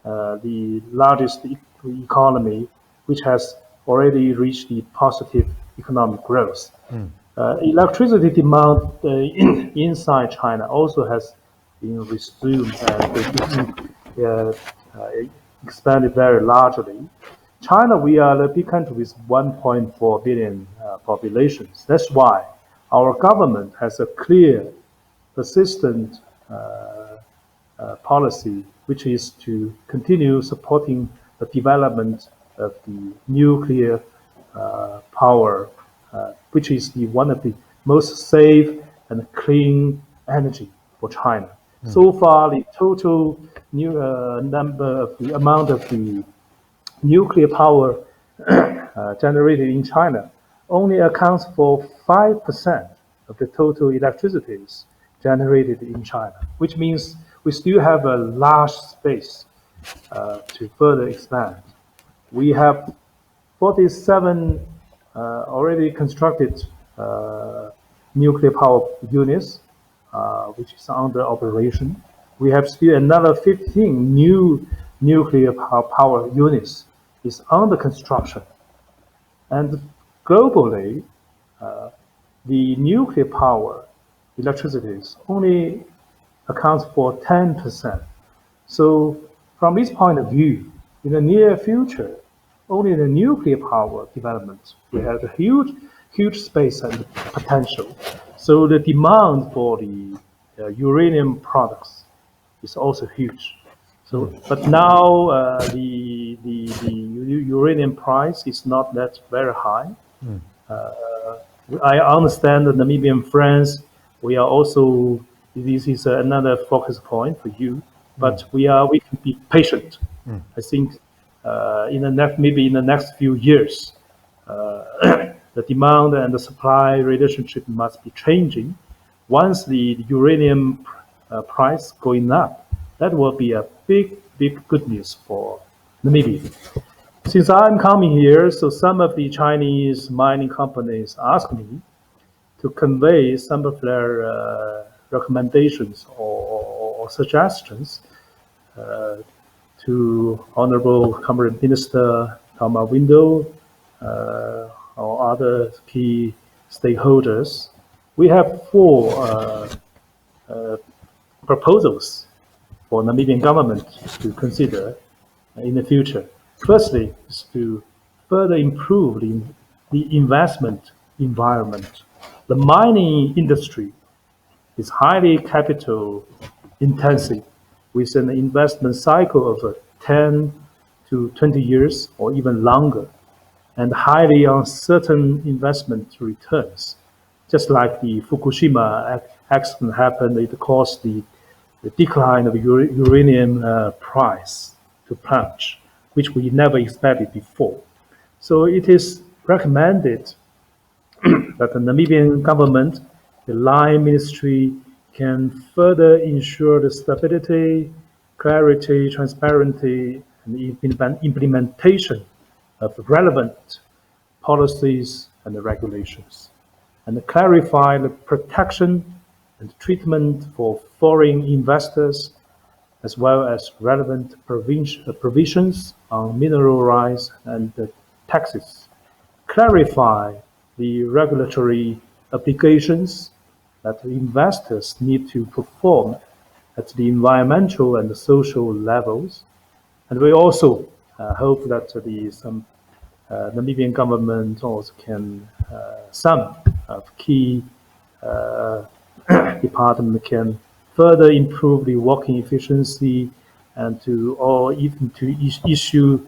the largest economy, which has already reached the positive economic growth. Electricity demand inside China also has been resumed and expanded very largely. China, we are a big country with 1.4 billion populations. That's why our government has a clear, persistent policy, which is to continue supporting the development of the nuclear power, which is one of the most safe and clean energy for China. So far, the total amount of the nuclear power generated in China only accounts for 5% of the total electricity generated in China, which means we still have a large space to further expand. We have 47 already constructed nuclear power units, which is under operation. We have still another 15 new nuclear power units is under construction. And globally, the nuclear power electricity only accounts for 10%. So from this point of view, in the near future, only the nuclear power development will have a huge space and potential. So the demand for the uranium products is also huge. So, but now the uranium price is not that very high. I understand the Namibian friends. We are also, this is another focus point for you, but we can be patient. I think maybe in the next few years, the demand and the supply relationship must be changing. Once the uranium price going up, that will be a big good news for Namibia. Since I'm coming here, so some of the Chinese mining companies asked me to convey some of their recommendations or suggestions to Honourable Comrade Minister Tom Alweendo or other key stakeholders. We have 4 proposals for Namibian government to consider in the future. Firstly, is to further improve the investment environment. The mining industry is highly capital intensive, with an investment cycle of 10 to 20 years or even longer, and highly uncertain investment returns. Just like the Fukushima accident happened, it caused the decline of uranium price to plunge, which we never expected before. So it is recommended that the Namibian government, the line ministry, can further ensure the stability, clarity, transparency, and implementation of relevant policies and regulations, and clarify the protection and treatment for foreign investors, as well as relevant provisions on mineral rights and taxes. Clarify the regulatory obligations that investors need to perform at the environmental and the social levels. And we also hope that some Namibian government also can, some of key department can further improve the working efficiency, and or even to issue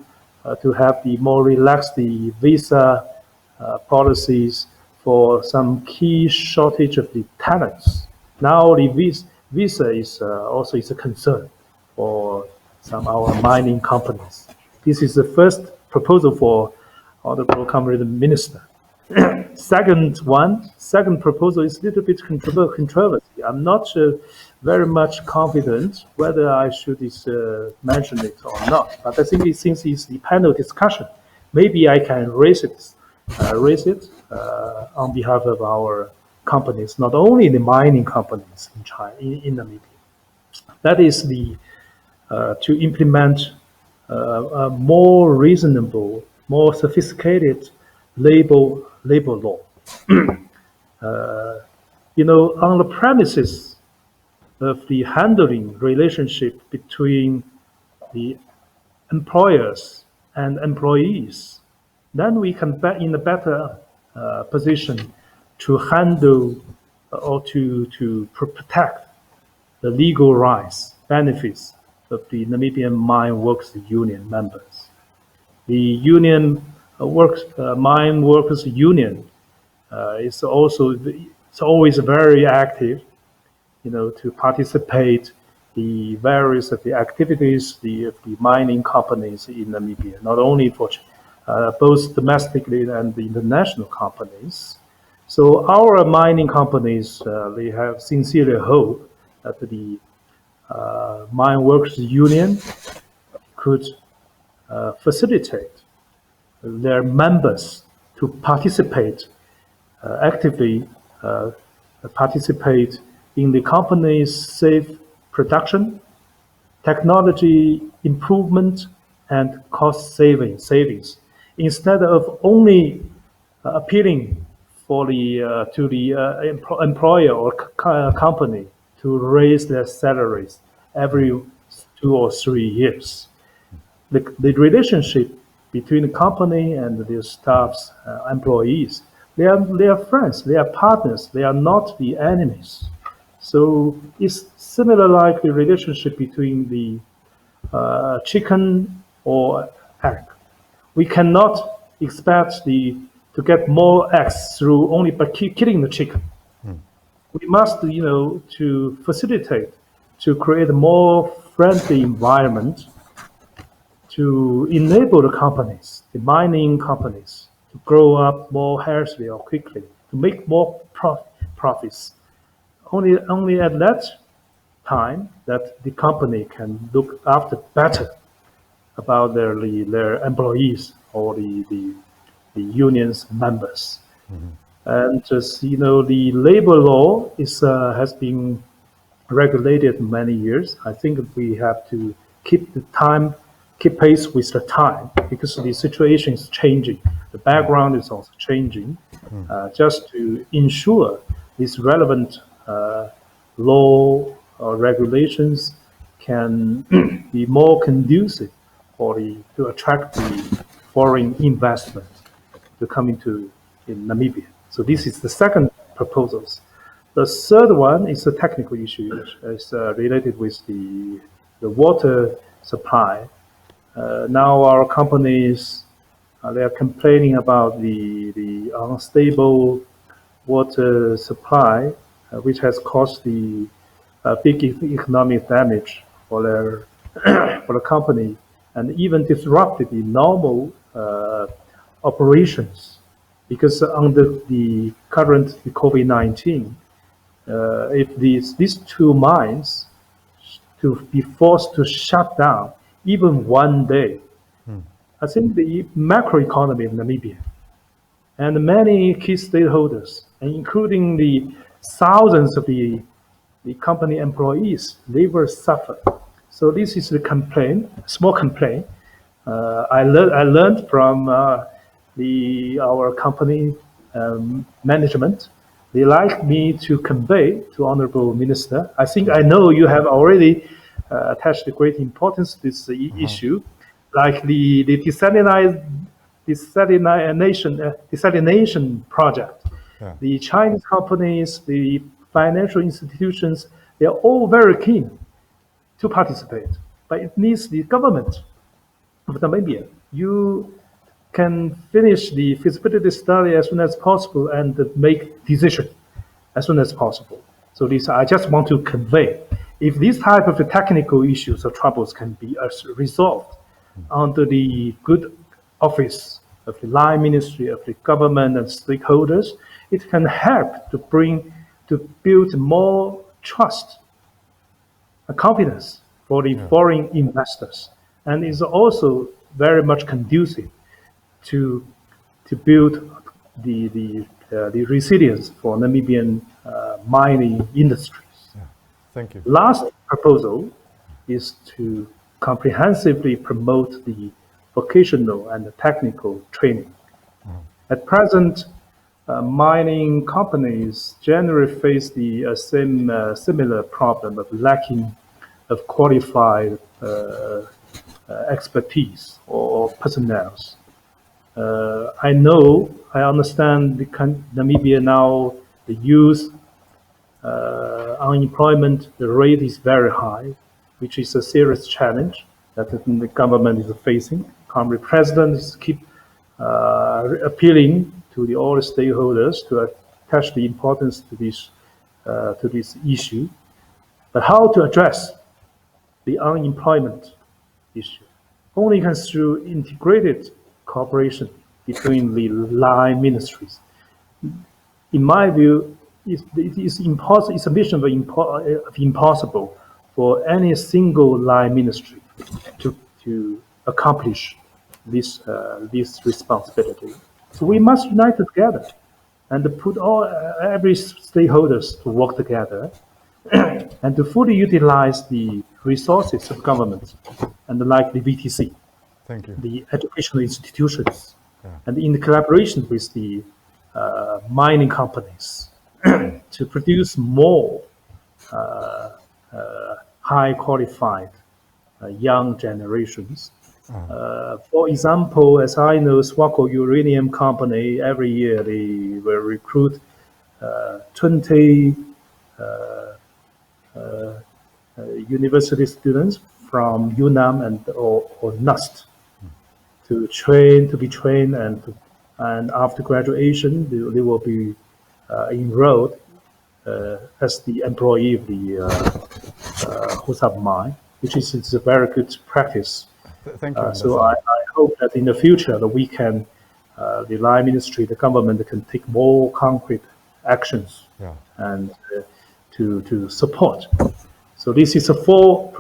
to have the more relaxed the visa policies for some key shortage of the talents. Now the visa is also is a concern for some of our mining companies. This is the first proposal for Honourable Comrade Minister. Second proposal is a little bit controversy. I'm not very much confident whether I should mention it or not. But I think since it's the panel discussion, maybe I can raise it on behalf of our companies, not only the mining companies in China, in Namibia. That is to implement a more reasonable, more sophisticated labor law. On the premises of the handling relationship between the employers and employees, then we can be in a better position to handle or to protect the legal rights, benefits of the Namibian Mine Workers Union members. The union Mine Workers Union is also always very active, to participate the various of the activities of the mining companies in Namibia, not only for both domestically and the international companies. So our mining companies, they have sincerely hope that the mine workers union could facilitate their members to participate actively participate in the company's safe production, technology improvement, and cost savings, instead of only appealing for to the employer or company to raise their salaries every 2 or 3 years. The relationship between the company and the staff's employees, they are friends, they are partners, they are not the enemies. So it's similar like the relationship between the chicken or egg. We cannot expect to get more eggs through only by killing the chicken. We must, to facilitate, to create a more friendly environment to enable the companies, the mining companies, to grow up more healthily or quickly, to make more profits. Only at that time that the company can look after better about their employees or the union's members. And just, the labor law has been regulated many years. I think we have to keep pace with the time, because the situation is changing. The background is also changing, just to ensure these relevant law or regulations can be more conducive to attract the foreign investment to come in Namibia. So this is the second proposals. The third one is a technical issue. It's related with the water supply. Now our companies, they are complaining about the unstable water supply, which has caused the big economic damage for the company, and even disrupted the normal operations. Because under the current COVID-19, if these two mines to be forced to shut down even one day, I think the macroeconomy of Namibia and many key stakeholders, and including the thousands of the company employees, they will suffer. So this is the complaint, small complaint. I learned from our company management. They like me to convey to Honourable Minister. I think I know you have already attached great importance to this issue, like the desalination project. Yeah. The Chinese companies, the financial institutions, they are all very keen to participate, but it needs the government of Namibia. You can finish the feasibility study as soon as possible and make decision as soon as possible. So this, I just want to convey, if these type of technical issues or troubles can be resolved under the good office of the line ministry of the government and stakeholders, it can help to build more trust and confidence for the foreign investors, and is also very much conducive to build the resilience for Namibian mining industries. Yeah. Thank you. Last proposal is to comprehensively promote the vocational and the technical training. At present, mining companies generally face the similar problem of lacking of qualified expertise or personnel. I understand Namibia now, the youth unemployment, the rate is very high, which is a serious challenge that the government is facing. Current president is keep appealing to all the stakeholders to attach the importance to this issue. But how to address the unemployment issue. Only can through integrated cooperation between the line ministries. In my view, it is impossible. It's a mission of impossible for any single line ministry to accomplish this responsibility. So we must unite together and put every stakeholders to work together and to fully utilize the resources of government and like the VTC, Thank you. the educational institutions, and in collaboration with the mining companies to produce more high qualified young generations. For example, as I know, Swarco Uranium Company, every year they will recruit 20 university students from UNAM or NUST to be trained, and after graduation they will be enrolled as the employee of the Husab mine, which is a very good practice. Thank you. So I hope that in the future that we can, the line ministry, the government can take more concrete actions and to support. So this is the four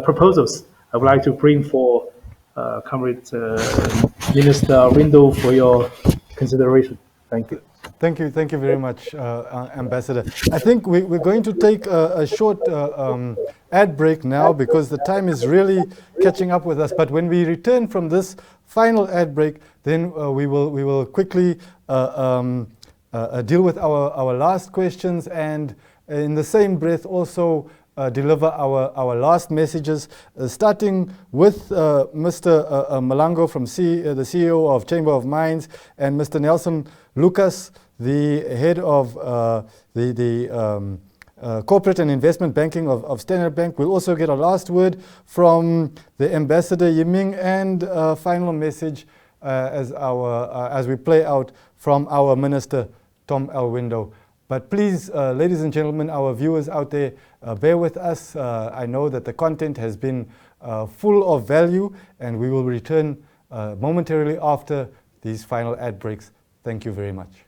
proposals I would like to bring for Comrade Minister Alweendo for your consideration. Thank you. Thank you very much, Ambassador. I think we're going to take a short ad break now because the time is really catching up with us. But when we return from this final ad break, then we will quickly deal with our last questions, and in the same breath also deliver our last messages, starting with Mr. Malango from the CEO of Chamber of Mines, and Mr. Nelson Lucas, the head of the corporate and investment banking of Standard Bank. We'll also get a last word from the Ambassador Yiming, and a final message as we play out from our Minister Tom Alweendo. But please, ladies and gentlemen, our viewers out there, bear with us. I know that the content has been full of value, and we will return momentarily after these final ad breaks. Thank you very much.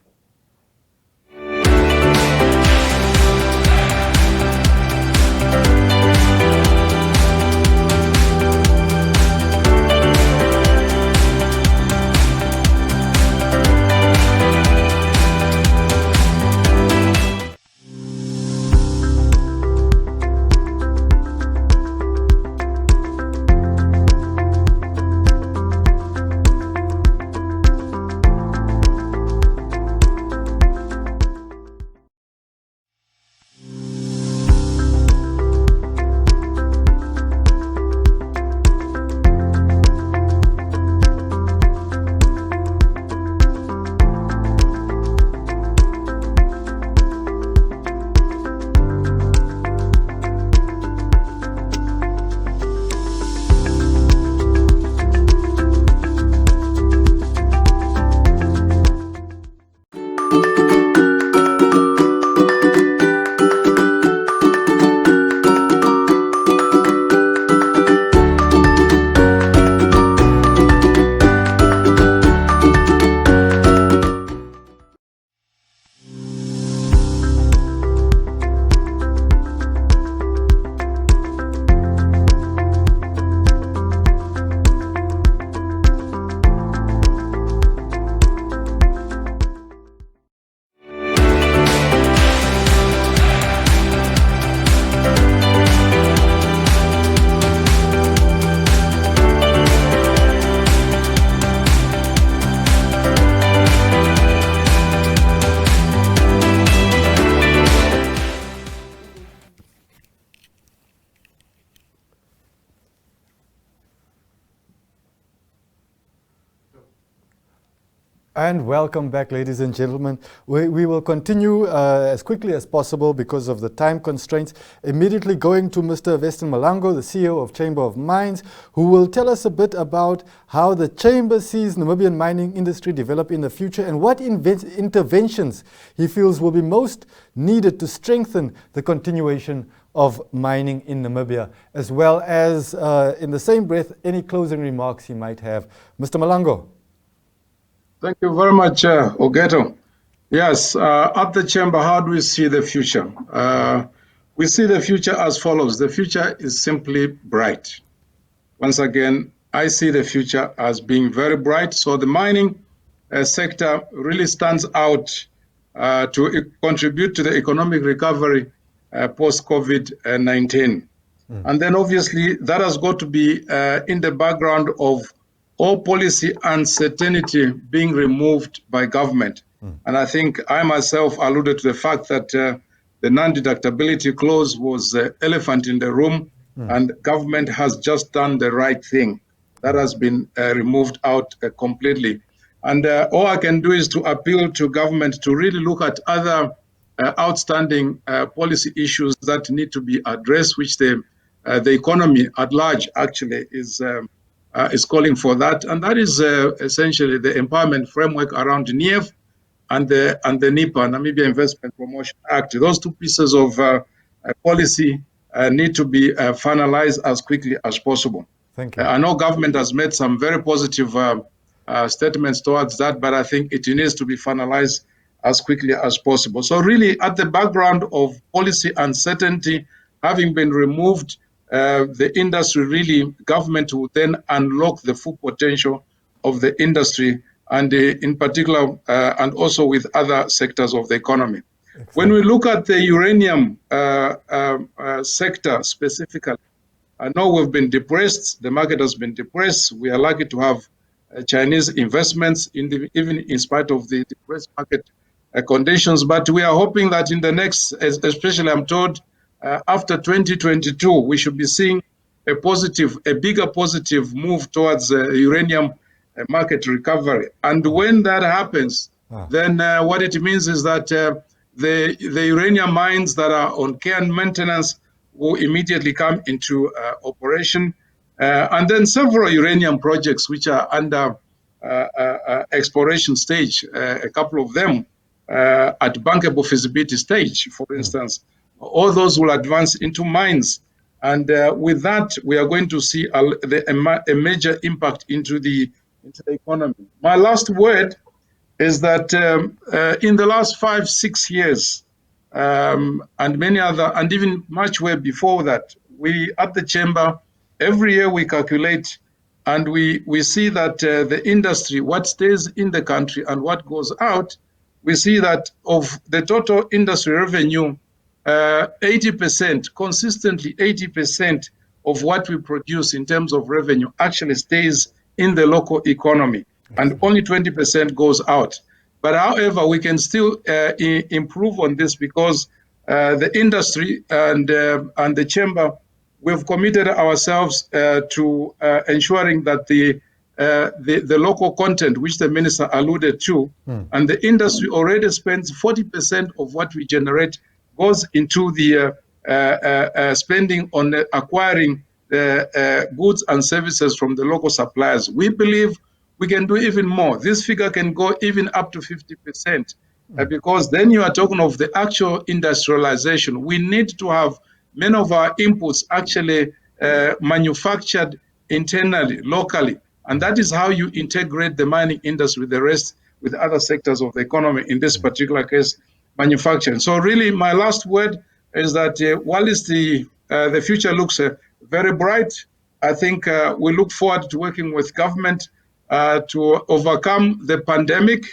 And welcome back, ladies and gentlemen. We will continue as quickly as possible because of the time constraints. Immediately going to Mr. Veston Malango, the CEO of Chamber of Mines, who will tell us a bit about how the Chamber sees Namibian mining industry develop in the future and what interventions he feels will be most needed to strengthen the continuation of mining in Namibia, as well as, in the same breath, any closing remarks he might have. Mr. Malango. Thank you very much, Augetto. Yes, at the chamber, how do we see the future? We see the future as follows. The future is simply bright. Once again, I see the future as being very bright. So the mining sector really stands out to contribute to the economic recovery post-COVID-19. And then obviously that has got to be in the background of all policy uncertainty being removed by government. And I think I myself alluded to the fact that the non-deductibility clause was the elephant in the room, and government has just done the right thing. That has been removed out completely. And all I can do is to appeal to government to really look at other outstanding policy issues that need to be addressed, which the economy at large actually is calling for that. And that is essentially the empowerment framework around NIEF and the NIPA, Namibia Investment Promotion Act. Those two pieces of policy need to be finalized as quickly as possible. Thank you. I know government has made some very positive statements towards that, but I think it needs to be finalized as quickly as possible. So really, at the background of policy uncertainty having been removed, the industry really, government will then unlock the full potential of the industry, and in particular, and also with other sectors of the economy. Excellent. When we look at the uranium sector specifically, I know we've been depressed. The market has been depressed. We are lucky to have Chinese investments, even in spite of the depressed market conditions. But we are hoping that in the next, especially I'm told, after 2022, we should be seeing a bigger positive move towards uranium market recovery. And when that happens, then what it means is that the uranium mines that are on care and maintenance will immediately come into operation. And then several uranium projects which are under exploration stage, a couple of them at bankable feasibility stage, for instance, all those will advance into mines. And with that, we are going to see a major impact into the economy. My last word is that in the last 5-6 years, and many other, and even much way before that, we at the chamber, every year we calculate and we see that the industry, what stays in the country and what goes out, we see that of the total industry revenue, 80%, consistently 80% of what we produce in terms of revenue actually stays in the local economy, and only 20% goes out. But however, we can still improve on this because the industry and the chamber, we've committed ourselves to ensuring that the local content, which the minister alluded to, and the industry already spends 40% of what we generate goes into the spending on acquiring goods and services from the local suppliers. We believe we can do even more. This figure can go even up to 50%, because then you are talking of the actual industrialization. We need to have many of our inputs actually manufactured internally, locally. And that is how you integrate the mining industry with the rest, with other sectors of the economy, in this particular case, manufacturing. So really, my last word is that while the future looks very bright, I think we look forward to working with government to overcome the pandemic.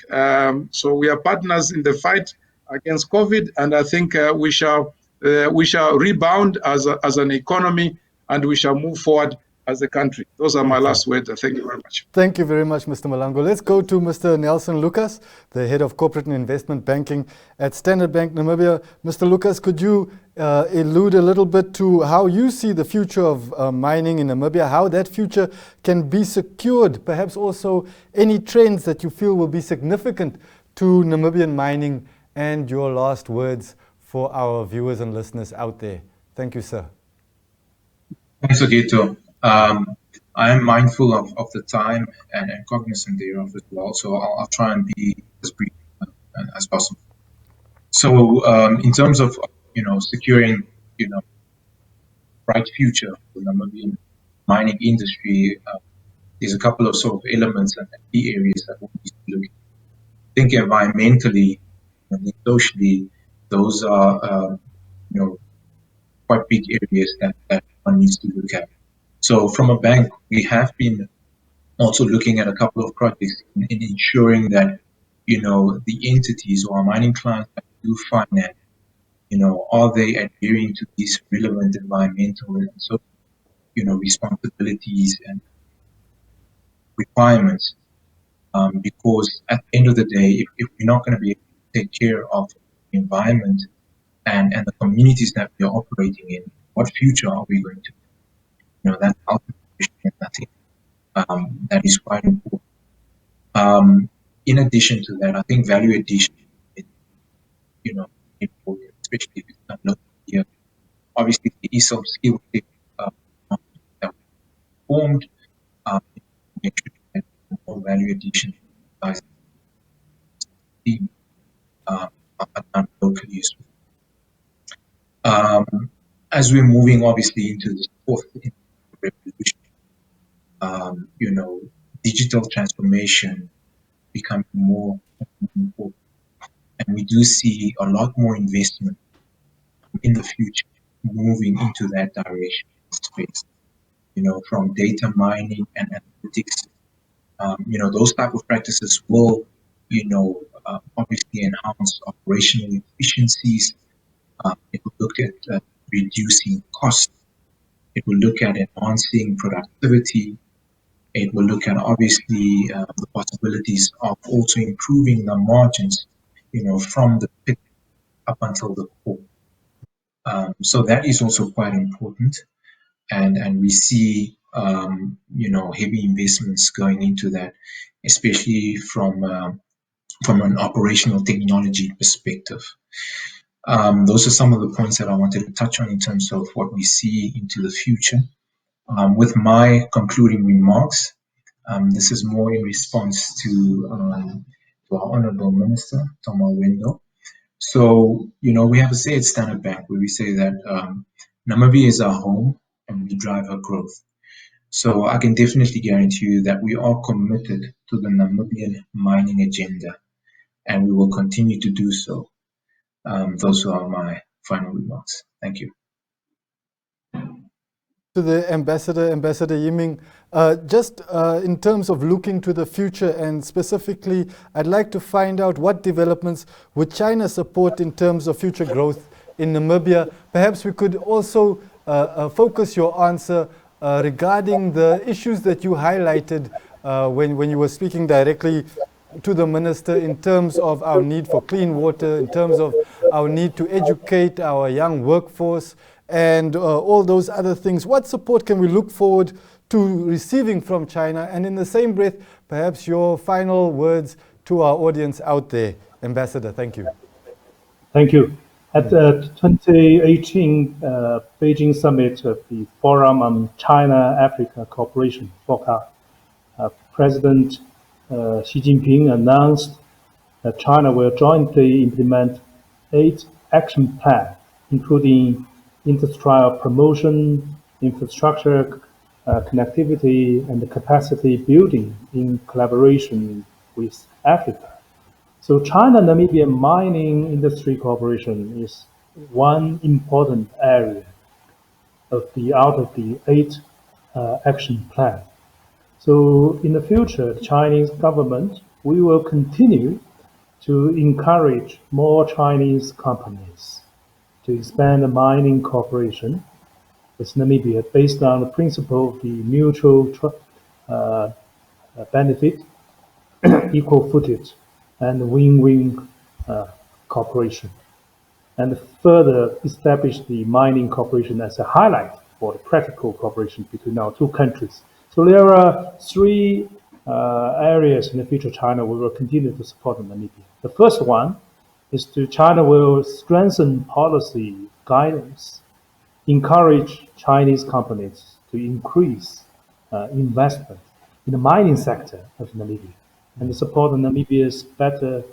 So we are partners in the fight against COVID, and I think we shall rebound as an economy, and we shall move forward as a country. Those are my last words. Thank you very much. Thank you very much, Mr. Malango. Let's go to Mr. Nelson Lucas, the Head of Corporate and Investment Banking at Standard Bank Namibia. Mr. Lucas, could you allude a little bit to how you see the future of mining in Namibia, how that future can be secured, perhaps also any trends that you feel will be significant to Namibian mining, and your last words for our viewers and listeners out there. Thank you, sir. Thanks, Augetto. I am mindful of the time and cognizant thereof as well, so I'll try and be as brief as possible. So in terms of securing bright future for the Namibian mining industry, there's a couple of sort of elements and key areas that we need to look at. I think environmentally and socially, those are quite big areas that one needs to look at. So from a bank, we have been also looking at a couple of projects in ensuring that the entities or our mining clients that do finance, are they adhering to these relevant environmental and social responsibilities and requirements, because at the end of the day, if we're not going to be able to take care of the environment and the communities that we are operating in, what future are we going to? That's ultimately nothing. That is quite important. In addition to that, I think value addition is, important, especially if it's not local here. Obviously, there is some skill set that we formed. Make sure that more value addition team are done locally as well. As we're moving obviously into the fourth revolution, digital transformation becoming more important, and we do see a lot more investment in the future moving into that direction space. From data mining and analytics, those type of practices will, obviously enhance operational efficiencies. It will look at reducing costs. It will look at enhancing productivity. It will look at obviously the possibilities of also improving the margins, from the pit up until the core. So that is also quite important, and we see heavy investments going into that, especially from an operational technology perspective. Those are some of the points that I wanted to touch on in terms of what we see into the future. With my concluding remarks, this is more in response to our Honourable Minister, Tom Alweendo. So, we have a say at Standard Bank where we say that Namibia is our home and we drive our growth. So I can definitely guarantee you that we are committed to the Namibian mining agenda, and we will continue to do so. Those are my final remarks. Thank you. To the Ambassador Yiming, just in terms of looking to the future, and specifically, I'd like to find out what developments would China support in terms of future growth in Namibia. Perhaps we could also focus your answer regarding the issues that you highlighted when you were speaking directly to the Minister, in terms of our need for clean water, in terms of our need to educate our young workforce, and all those other things. What support can we look forward to receiving from China? And in the same breath, perhaps your final words to our audience out there. Ambassador, thank you. Thank you. At the 2018 Beijing Summit of the Forum on China-Africa Cooperation, FOCA, President Xi Jinping announced that China will jointly implement 8 action plans, including industrial promotion, infrastructure connectivity, and capacity building in collaboration with Africa. So China-Namibia mining industry cooperation is one important area out of the 8 action plan. So in the future, the Chinese government, we will continue to encourage more Chinese companies to expand the mining cooperation with Namibia based on the principle of the mutual benefit, equal footage, and win-win cooperation, and further establish the mining cooperation as a highlight for the practical cooperation between our 2 countries. So there are 3 areas in the future China will continue to support Namibia. The first one is China will strengthen policy guidance, encourage Chinese companies to increase investment in the mining sector of Namibia, and support Namibia's better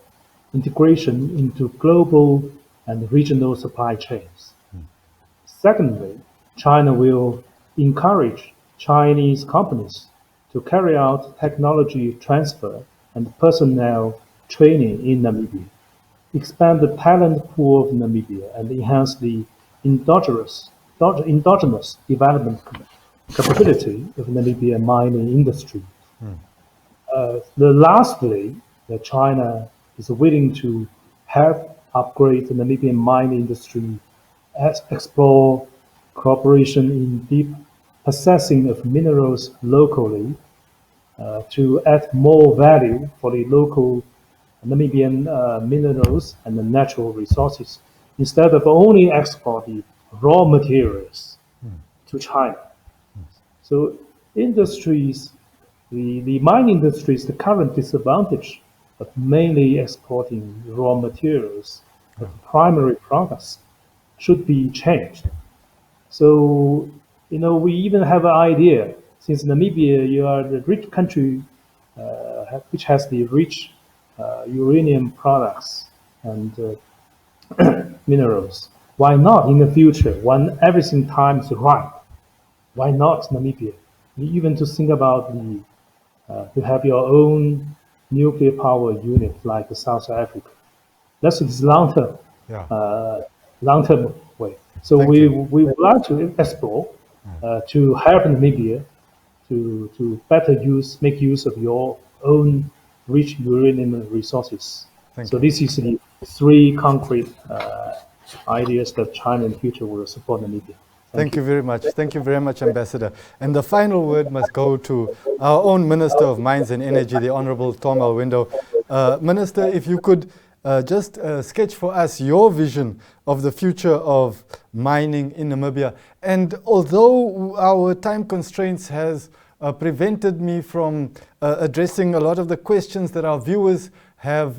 integration into global and regional supply chains. Secondly, China will encourage Chinese companies to carry out technology transfer and personnel training in Namibia, expand the talent pool of Namibia, and enhance the endogenous development capability of Namibia mining industry. Lastly, that China is willing to help upgrade the Namibian mining industry, explore cooperation in deep processing of minerals locally to add more value for the local Namibian minerals and the natural resources, instead of only exporting raw materials to China. So industries, the mining industry's the current disadvantage of mainly exporting raw materials, the primary products, should be changed. So, we even have an idea, since Namibia, you are the rich country which has the rich uranium products and minerals. Why not in the future, when everything time is right? Why not Namibia? Even to think about to have your own nuclear power unit like South Africa. That's long-term, long-term way. So we would like to explore to help Namibia to better make use of your own rich uranium resources. So this is the three concrete ideas that China in the future will support Namibia. Thank you very much. Thank you very much, Ambassador. And the final word must go to our own Minister of Mines and Energy, the Honourable Tom Alweendo. Minister, if you could just sketch for us your vision of the future of mining in Namibia. And although our time constraints has prevented me from addressing a lot of the questions that our viewers have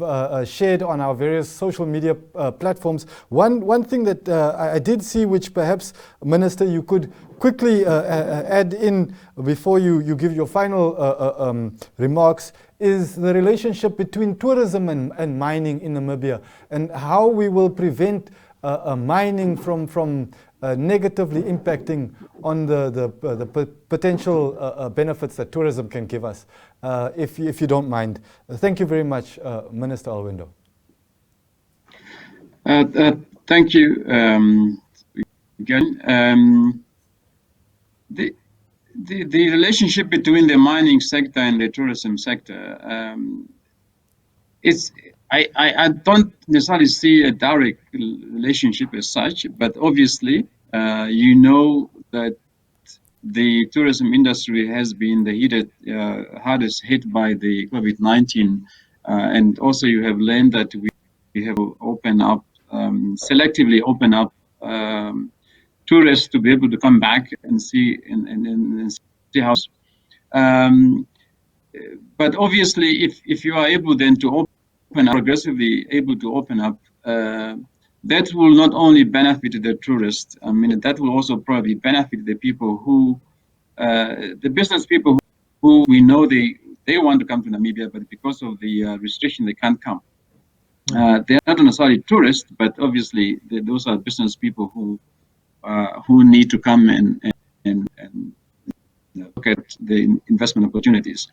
shared on our various social media platforms. One thing that I did see, which perhaps, Minister, you could quickly add in before you give your final remarks, is the relationship between tourism and mining in Namibia, and how we will prevent mining from negatively impacting on the potential benefits that tourism can give us, if you don't mind. Thank you very much, Minister Alweendo. Thank you again. The relationship between the mining sector and the tourism sector, I don't necessarily see a direct relationship as such, but obviously, you know that the tourism industry has been the hardest hit by the COVID-19, and also you have learned that we have opened up, selectively open up tourists to be able to come back and see and see how. But obviously, if you are able then to open up, progressively able to open up, that will not only benefit the tourists. I mean, that will also probably benefit the people who, the business people who we know they want to come to Namibia, but because of the restriction, they can't come. They're not necessarily tourists, but obviously those are business people who need to come and look at the investment opportunities.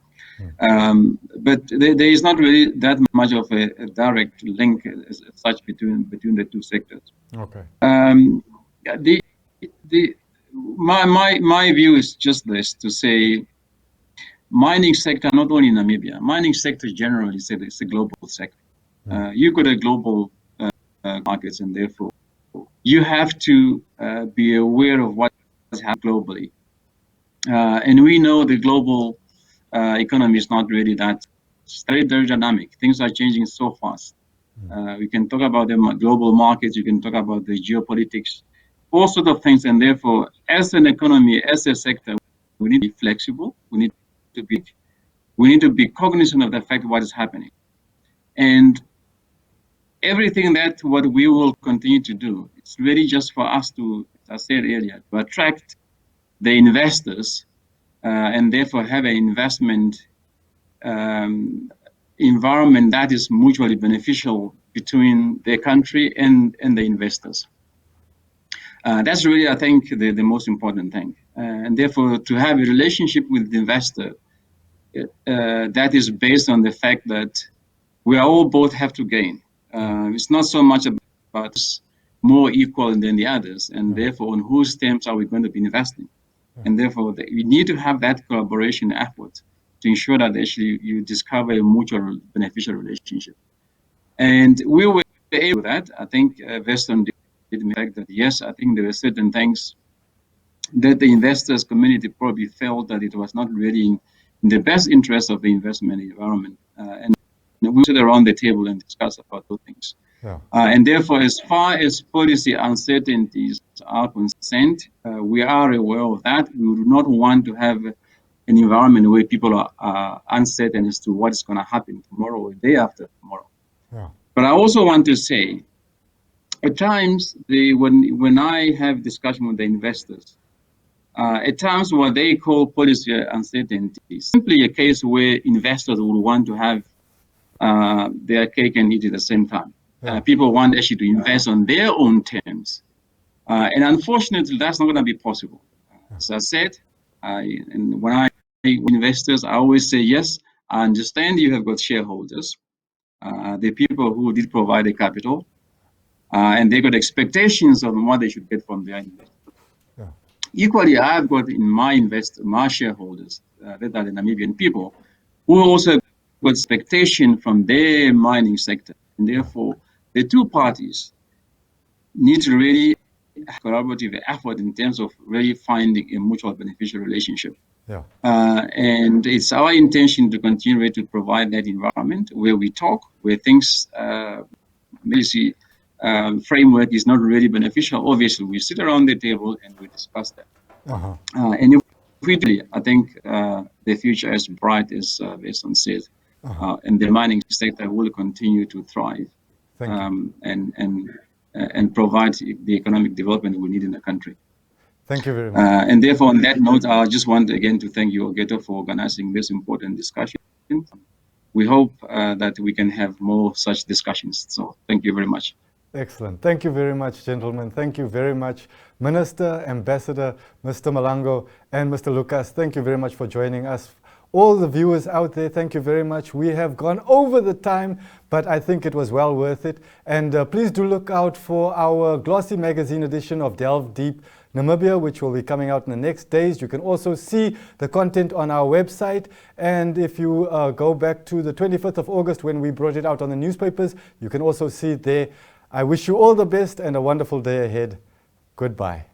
But there is not really that much of a direct link as such between the two sectors. Okay. My view is just this, to say mining sector, not only in Namibia, mining sector generally is a global sector. You got a global markets, and therefore you have to be aware of what's happening globally. And we know the global economy is not really that very dynamic. Things are changing so fast. We can talk about the global markets. You can talk about the geopolitics, all sorts of things. And therefore, as an economy, as a sector, we need to be flexible. We need to be cognizant of the fact of what is happening. And everything that what we will continue to do, it's really just for us to, as I said earlier, to attract the investors and therefore have an investment environment that is mutually beneficial between the country and the investors. That's really, I think, the most important thing. And therefore, to have a relationship with the investor that is based on the fact that we all both have to gain. It's not so much about more equal than the others, and therefore, on whose terms are we going to be investing? And therefore, we need to have that collaboration effort to ensure that actually you discover a mutual beneficial relationship. And we were able to do that. I think Veston did the fact that, yes, I think there were certain things that the investors community probably felt that it was not really in the best interest of the investment environment. And we sit around the table and discuss about those things. Yeah. And therefore, as far as policy uncertainties are concerned, we are aware of that. We do not want to have an environment where people are uncertain as to what is going to happen tomorrow or the day after tomorrow. Yeah. But I also want to say, at times, when I have discussion with the investors, at times what they call policy uncertainty is simply a case where investors would want to have their cake and eat it at the same time. Yeah. People want actually to invest on their own terms. And unfortunately, that's not going to be possible. As I said, and when I investors, I always say, yes, I understand you have got shareholders, the people who did provide the capital, and they got expectations on what they should get from their investors. Yeah. Equally, I've got in my shareholders, that are the Namibian people, who also got expectation from their mining sector. And therefore, the two parties need to really have collaborative effort in terms of really finding a mutual beneficial relationship. Yeah. And it's our intention to continue to provide that environment where we talk, where things, basically, framework is not really beneficial. Obviously, we sit around the table and we discuss that. And if we do, I think the future is bright, as Veston said, and the mining sector will continue to thrive and provide the economic development we need in the country. Thank you very much. And therefore, on that note, I just want again to thank you, Augetto, for organizing this important discussion. We hope that we can have more such discussions. So thank you very much. Excellent. Thank you very much, gentlemen. Thank you very much, Minister, Ambassador, Mr. Malango, and Mr. Lucas. Thank you very much for joining us. All the viewers out there, thank you very much. We have gone over the time, but I think it was well worth it. And please do look out for our glossy magazine edition of Delve Deep Namibia, which will be coming out in the next days. You can also see the content on our website. And if you go back to the 25th of August when we brought it out on the newspapers, you can also see it there. I wish you all the best and a wonderful day ahead. Goodbye.